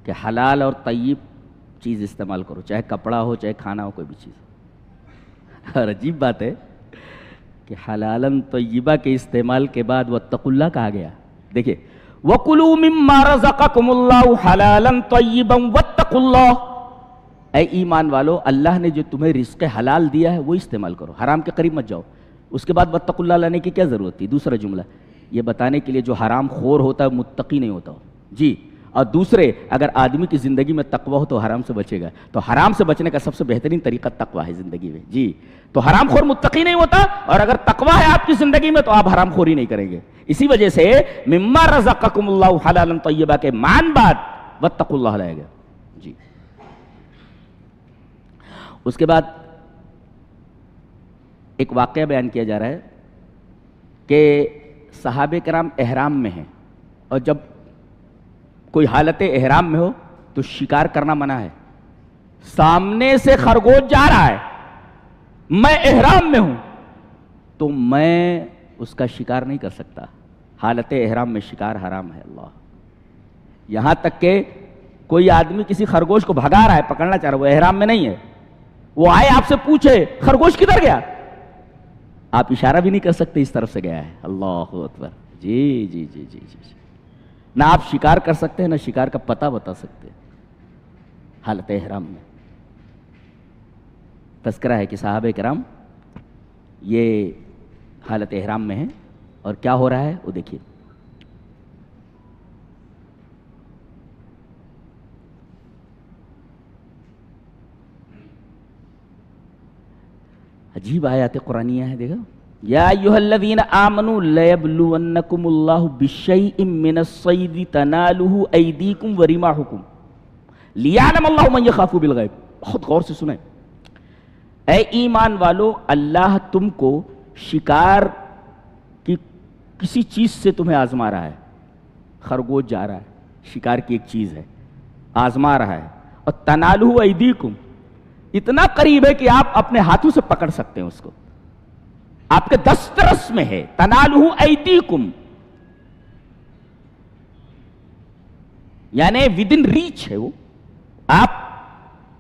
کہ حلال اور طیب چیز استعمال کرو، چاہے کپڑا ہو، چاہے کھانا ہو، کوئی بھی چیز۔ اور عجیب بات ہے کہ حلالاً طیبہ کے استعمال کے بعد واتقوا اللہ کہا گیا۔ دیکھیں، وَكُلُوا مِمَّا رَزَقَكُمُ اللَّهُ حَلَالًا طَيِّبًا وَاتَّقُوا اللَّهَ، اے ایمان والو، اللہ نے جو تمہیں رزق حلال دیا ہے وہ استعمال کرو، حرام کے قریب مت جاؤ۔ اس کے بعد واتقوا اللہ لانے کی کیا ضرورت تھی؟ دوسرا جملہ یہ بتانے کے لیے جو حرام خور ہوتا ہے متقی نہیں ہوتا ہو، جی۔ اور دوسرے، اگر آدمی کی زندگی میں تقوی ہو تو حرام سے بچے گا، تو حرام سے بچنے کا سب سے بہترین طریقہ تقوی ہے زندگی میں، جی۔ تو حرام خور متقی نہیں ہوتا، اور اگر تقوی ہے آپ کی زندگی میں تو آپ حرام خوری نہیں کریں گے۔ اسی وجہ سے مما رزقکم اللہ حلالا طیبا کے مان بعد واتقوا اللہ لائے گا، جی۔ اس کے بعد ایک واقعہ بیان کیا جا رہا ہے کہ صحابہ کرام احرام میں ہیں، اور جب کوئی حالت احرام میں ہو تو شکار کرنا منع ہے۔ سامنے سے خرگوش جا رہا ہے، میں احرام میں ہوں تو میں اس کا شکار نہیں کر سکتا، حالت احرام میں شکار حرام ہے۔ اللہ، یہاں تک کہ کوئی آدمی کسی خرگوش کو بھگا رہا ہے، پکڑنا چاہ رہا ہے، وہ احرام میں نہیں ہے، وہ آئے آپ سے پوچھے خرگوش کدھر گیا، آپ اشارہ بھی نہیں کر سکتے اس طرف سے گیا ہے۔ اللہ اکبر، جی جی جی جی جی، نہ آپ شکار کر سکتے ہیں، نہ شکار کا پتہ بتا سکتے ہیں حالت احرام میں۔ تذکرہ ہے کہ صحابہ کرام یہ حالت احرام میں ہیں، اور کیا ہو رہا ہے وہ دیکھیے۔ عجیب آیات قرآنیہ ہے، دیکھو، یا ایھا الذین آمنوا لیبلونکم اللہ بشیء من الصید تنالہ ایدیکم ورماحکم لیعلم اللہ من یخاف بالغیب۔ بہت غور سے سنیں، اے ایمان والو، اللہ تم کو شکار کی کسی چیز سے تمہیں آزما رہا ہے، خرگوش جا رہا ہے، شکار کی ایک چیز ہے، آزما رہا ہے، اور تنالہ ایدیکم، اتنا قریب ہے کہ آپ اپنے ہاتھوں سے پکڑ سکتے ہیں اس کو، آپ کے دسترس میں ہے، تنالہ ایدیکم یعنی ودن ریچ ہے، وہ آپ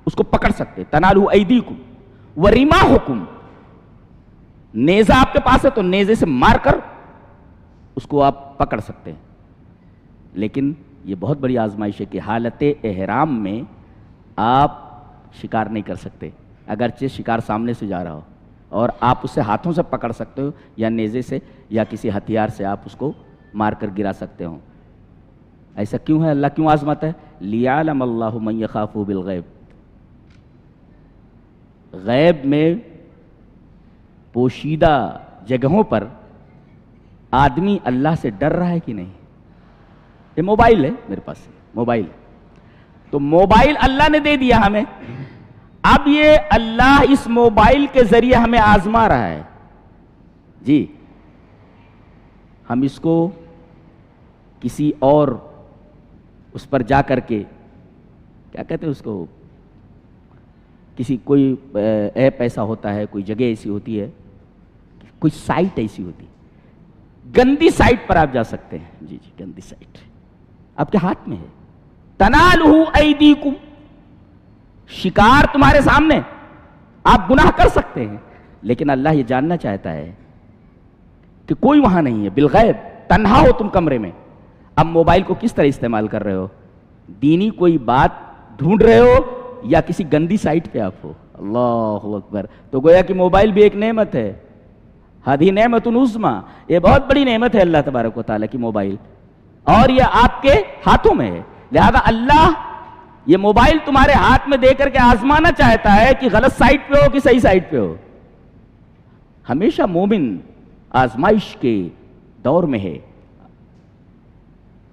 اس کو پکڑ سکتے، تنالہ ایدیکم ورماحکم، نیزہ آپ کے پاس ہے تو نیزے سے مار کر اس کو آپ پکڑ سکتے ہیں۔ لیکن یہ بہت بڑی آزمائش ہے کہ حالت احرام میں آپ شکار نہیں کر سکتے، اگرچہ شکار سامنے سے جا رہا ہو، اور آپ اسے ہاتھوں سے پکڑ سکتے ہو، یا نیزے سے، یا کسی ہتھیار سے آپ اس کو مار کر گرا سکتے ہو۔ ایسا کیوں ہے؟ اللہ کیوں آزماتا ہے؟ لیعلم اللہ من یخاف بالغیب، غیب میں پوشیدہ جگہوں پر آدمی اللہ سے ڈر رہا ہے کہ نہیں؟ یہ موبائل ہے میرے پاس، موبائل، تو موبائل اللہ نے دے دیا ہمیں، اب یہ اللہ اس موبائل کے ذریعے ہمیں آزما رہا ہے جی، ہم اس کو کسی اور اس پر جا کر کے کیا کہتے ہیں اس کو، کسی کوئی ایپ ایسا ہوتا ہے، کوئی جگہ ایسی ہوتی ہے، کوئی سائٹ ایسی ہوتی ہے، گندی سائٹ پر آپ جا سکتے ہیں جی، گندی سائٹ آپ کے ہاتھ میں ہے، تنالہ ایدیکم، شکار تمہارے سامنے، آپ گناہ کر سکتے ہیں، لیکن اللہ یہ جاننا چاہتا ہے کہ کوئی وہاں نہیں ہے، بالغیب تنہا ہو تم کمرے میں۔ اب موبائل کو کس طرح استعمال کر رہے ہو؟ دینی کوئی بات ڈھونڈ رہے ہو یا کسی گندی سائٹ پہ آپ ہو؟ اللہ اکبر، تو گویا کہ موبائل بھی ایک نعمت ہے، ہذہ نعمت عظمیٰ، یہ بہت بڑی نعمت ہے اللہ تبارک و تعالیٰ کی موبائل، اور یہ آپ کے ہاتھوں میں ہے، لہذا اللہ یہ موبائل تمہارے ہاتھ میں دے کر کے آزمانا چاہتا ہے کہ غلط سائٹ پہ ہو کہ صحیح سائٹ پہ ہو۔ ہمیشہ مومن آزمائش کے دور میں ہے،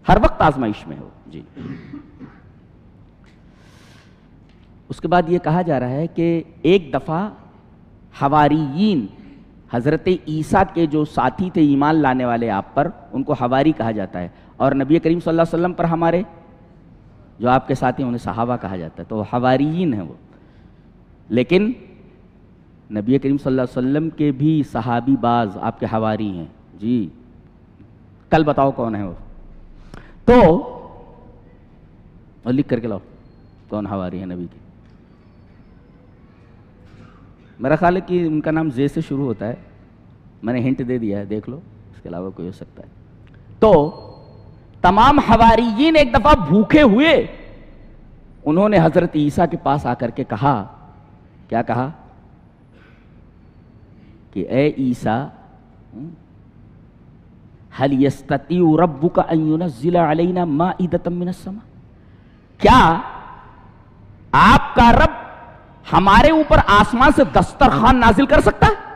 ہر وقت آزمائش میں ہو جی۔ اس کے بعد یہ کہا جا رہا ہے کہ ایک دفعہ حواریین، حضرت عیسیٰ کے جو ساتھی تھے ایمان لانے والے آپ پر، ان کو حواری کہا جاتا ہے، اور نبی کریم صلی اللہ علیہ وسلم پر ہمارے جو آپ کے ساتھی ہیں انہیں صحابہ کہا جاتا ہے، تو حواریین ہیں وہ، لیکن نبی کریم صلی اللہ علیہ وسلم کے بھی صحابی بعض آپ کے حواری ہیں جی، کل بتاؤ کون ہے وہ، تو اور لکھ کر کے لاؤ کون حواری ہے نبی کے۔ میرا خیال ہے کہ ان کا نام زے سے شروع ہوتا ہے، میں نے ہنٹ دے دیا ہے، دیکھ لو، اس کے علاوہ کوئی ہو سکتا ہے۔ تو تمام حواریین ایک دفعہ بھوکے ہوئے، انہوں نے حضرت عیسیٰ کے پاس آ کر کے کہا، کیا کہا کہ اے عیسیٰ، هل يستطيع ربك ان ينزل علينا مائدة من السماء، کیا آپ کا رب ہمارے اوپر آسمان سے دسترخوان نازل کر سکتا ہے؟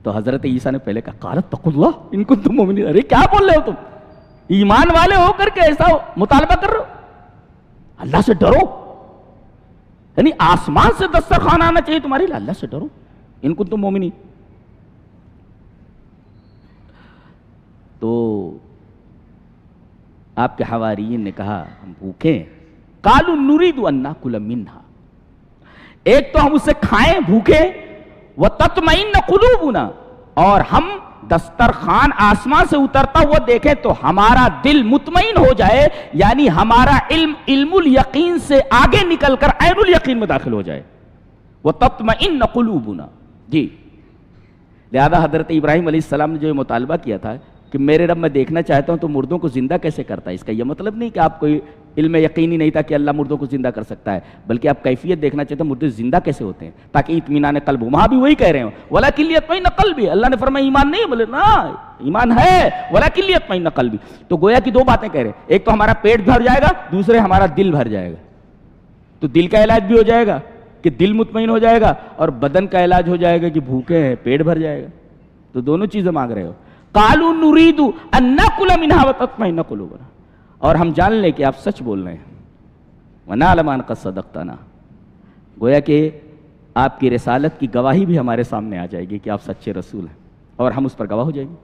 تو حضرت عیسیٰ نے پہلے کہا، قالت اتقوا اللہ ان کنتم مؤمنین، ارے کیا بول رہے ہو تم، ایمان والے ہو کر کے ایسا مطالبہ کر رہے ہو، اللہ سے ڈرو، یعنی آسمان سے دسترخوان آنا چاہیے تمہارے لیے، اللہ سے ڈرو ان کنتم مؤمنین۔ تو آپ کے حواریین نے کہا ہم بھوکے ہیں، قالوا نريد ان ناكل منها، ایک تو ہم اسے کھائیں بھوکے، وتطمئن قلوبنا، اور ہم دسترخوان آسمان سے اترتا ہوا دیکھیں تو ہمارا دل مطمئن ہو جائے، یعنی ہمارا علم الیقین سے آگے نکل کر عین الیقین میں داخل ہو جائے، وتطمئن قلوبنا جی۔ لہذا حضرت ابراہیم علیہ السلام نے جو یہ مطالبہ کیا تھا کہ میرے رب میں دیکھنا چاہتا ہوں تو مردوں کو زندہ کیسے کرتا ہے، اس کا یہ مطلب نہیں کہ آپ کوئی علم یقینی نہیں تھا کہ اللہ مردوں کو زندہ کر سکتا ہے، بلکہ آپ کیفیت دیکھنا چاہتے ہیں مردے زندہ کیسے ہوتے ہیں تاکہ اطمینان قلب ہو۔ وہاں بھی وہی کہہ رہے ہیں وَلَكِنْ لِيَطْمَئِنَّ قَلْبِي، اللہ نے فرمایا ایمان نہیں، بولے نا ایمان ہے، وَلَكِنْ لِيَطْمَئِنَّ قَلْبِي، تو گویا کہ دو باتیں کہہ رہے ہیں، ایک تو ہمارا پیٹ بھر جائے گا، دوسرے ہمارا دل بھر جائے گا، تو دل کا علاج بھی ہو جائے گا کہ دل مطمئن ہو جائے گا، اور بدن کا علاج ہو جائے گا کہ بھوکے ہیں پیٹ بھر جائے گا، تو دونوں چیزیں مانگ رہے ہو۔ قالوا نريد ان ناكل منها وتطمئن قلوبنا، اور ہم جان لیں کہ آپ سچ بول رہے ہیں، ونعلم ان قد صدقتنا، گویا کہ آپ کی رسالت کی گواہی بھی ہمارے سامنے آ جائے گی کہ آپ سچے رسول ہیں، اور ہم اس پر گواہ ہو جائیں گے۔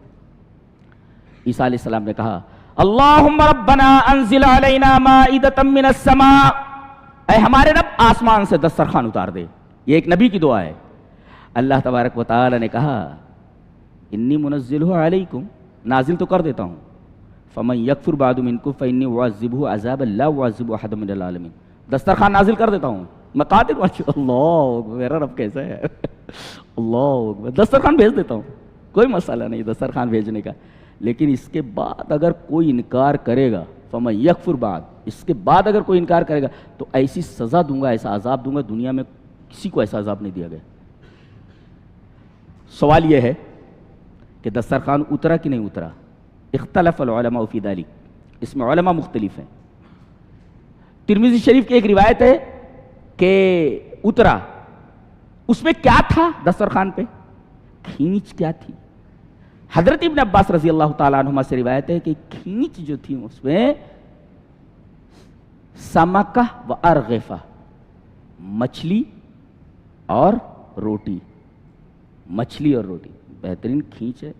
عیسیٰ علیہ السلام نے کہا اللہم ربنا انزل علینا مائدة من السماء، اے ہمارے رب آسمان سے دسترخوان اتار دے، یہ ایک نبی کی دعا ہے۔ اللہ تبارک و تعالی نے کہا انی منزلہ علیکم، نازل تو کر دیتا ہوں، فمن یکفر بعد منکم فانی اعذبہ عذابا لا اعذب احدا من العالمین، دسترخوان نازل کر دیتا ہوں، میں قادر ہوں، اللہ میرا رب کیسا ہے، اللہ دسترخوان بھیج دیتا ہوں، کوئی مسئلہ نہیں دسترخوان بھیجنے کا، لیکن اس کے بعد اگر کوئی انکار کرے گا، فمن یکفر بعد، اس کے بعد اگر کوئی انکار کرے گا تو ایسی سزا دوں گا، ایسا عذاب دوں گا، دنیا میں کسی کو ایسا عذاب نہیں دیا گیا۔ سوال یہ ہے کہ دسترخوان اترا کہ نہیں اترا، اختلف العلماء فی ذلک، اس میں علماء مختلف ہیں۔ ترمذی شریف کی ایک روایت ہے کہ اس میں کیا تھا دسترخوان پہ؟ کھینچ کیا تھی؟ حضرت ابن عباس رضی اللہ تعالیٰ عنہما سے روایت ہے کہ کھینچ جو تھی اس میں سمکہ و ارغفہ، مچھلی اور روٹی، مچھلی اور روٹی، بہترین کھینچ ہے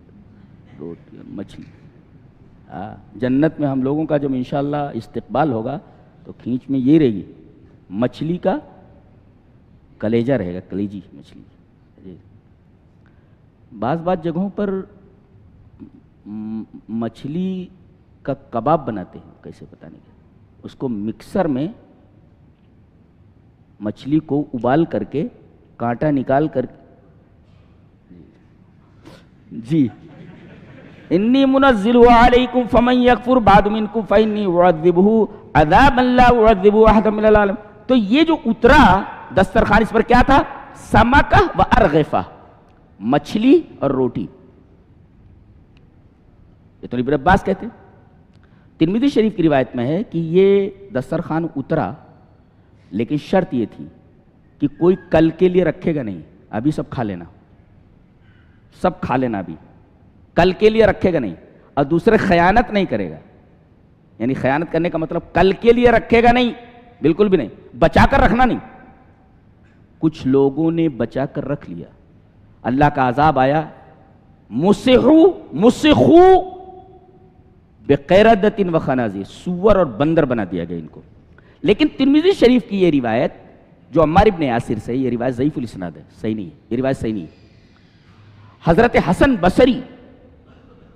روٹی اور مچھلی۔ جنت میں ہم لوگوں کا جب انشاءاللہ استقبال ہوگا تو کھینچ میں یہ رہے گی، مچھلی کا کلیجہ رہے گا، کلیجی مچھلی۔ بعض جگہوں پر مچھلی کا کباب بناتے ہیں، کیسے پتہ نہیں، اس کو مکسر میں مچھلی کو ابال کر کے کانٹا نکال کر، جی انی منزل علیکم فمن یکفر بعد منکم فانی اعذبہ عذابا لا اعذبہ احدا من العالمین۔ تو یہ جو اترا دسترخوان، اس پر کیا تھا؟ سمکہ و ارغفہ، مچھلی اور روٹی۔ یہ تو ابن عباس کہتے ہیں۔ ترمذی شریف کی روایت میں ہے کہ یہ دسترخوان اترا، لیکن شرط یہ تھی کہ کوئی کل کے لیے رکھے گا نہیں، ابھی سب کھا لینا، سب کھا لینا، ابھی کل کے لیے رکھے گا نہیں، اور دوسرے خیانت نہیں کرے گا۔ یعنی خیانت کرنے کا مطلب کل کے لیے رکھے گا نہیں، بالکل بھی نہیں، بچا کر رکھنا نہیں۔ کچھ لوگوں نے بچا کر رکھ لیا، اللہ کا عذاب آیا، مسخو بقردۃ و خنازیر، سور اور بندر بنا دیا گیا ان کو۔ لیکن ترمذی شریف کی یہ روایت جو عمار ابن یاسر سے، یہ روایت ضعیف الاسناد ہے، صحیح نہیں ہے، یہ روایت صحیح نہیں ہے۔ حضرت حسن بصری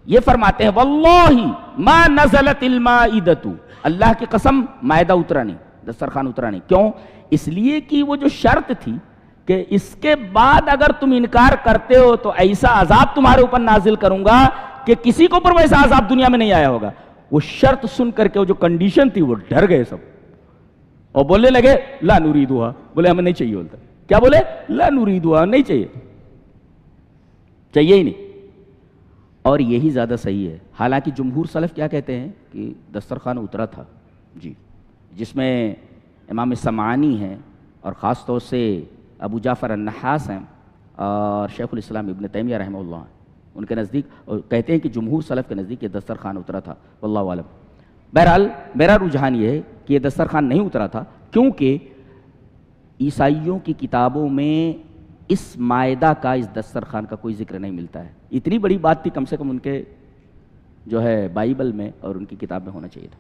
یہ فرماتے ہیں واللہ ما نزلت المائدۃ، اللہ کی قسم مائدہ اترا نہیں، دسترخوان اترا نہیں۔ کیوں؟ اس لیے کہ وہ جو شرط تھی کہ اس کے بعد اگر تم انکار کرتے ہو تو ایسا عذاب تمہارے اوپر نازل کروں گا کہ کسی کو اوپر ویسا عذاب دنیا میں نہیں آیا ہوگا۔ وہ شرط سن کر کے وہ جو کنڈیشن تھی وہ ڈر گئے سب، اور بولنے لگے لا نریدھا، بولے ہمیں نہیں چاہیے، بولتا کیا بولے؟ لا نریدھا، نہیں چاہیے، چاہیے ہی نہیں۔ اور یہی زیادہ صحیح ہے، حالانکہ جمہور سلف کیا کہتے ہیں کہ دسترخوان اترا تھا، جی، جس میں امام سمعانی ہیں اور خاص طور سے ابو جعفر النحاس ہیں اور شیخ الاسلام ابن تیمیہ رحمہ اللہ ہیں، ان کے نزدیک کہتے ہیں کہ جمہور سلف کے نزدیک یہ دسترخوان اترا تھا، واللہ عالم۔ بہرحال میرا رجحان یہ ہے کہ یہ دسترخوان نہیں اترا تھا، کیونکہ عیسائیوں کی کتابوں میں اس مائدہ کا، اس دسترخوان کا کوئی ذکر نہیں ملتا ہے۔ اتنی بڑی بات تھی، کم سے کم ان کے جو ہے بائبل میں اور ان کی کتاب میں ہونا چاہیے تھا۔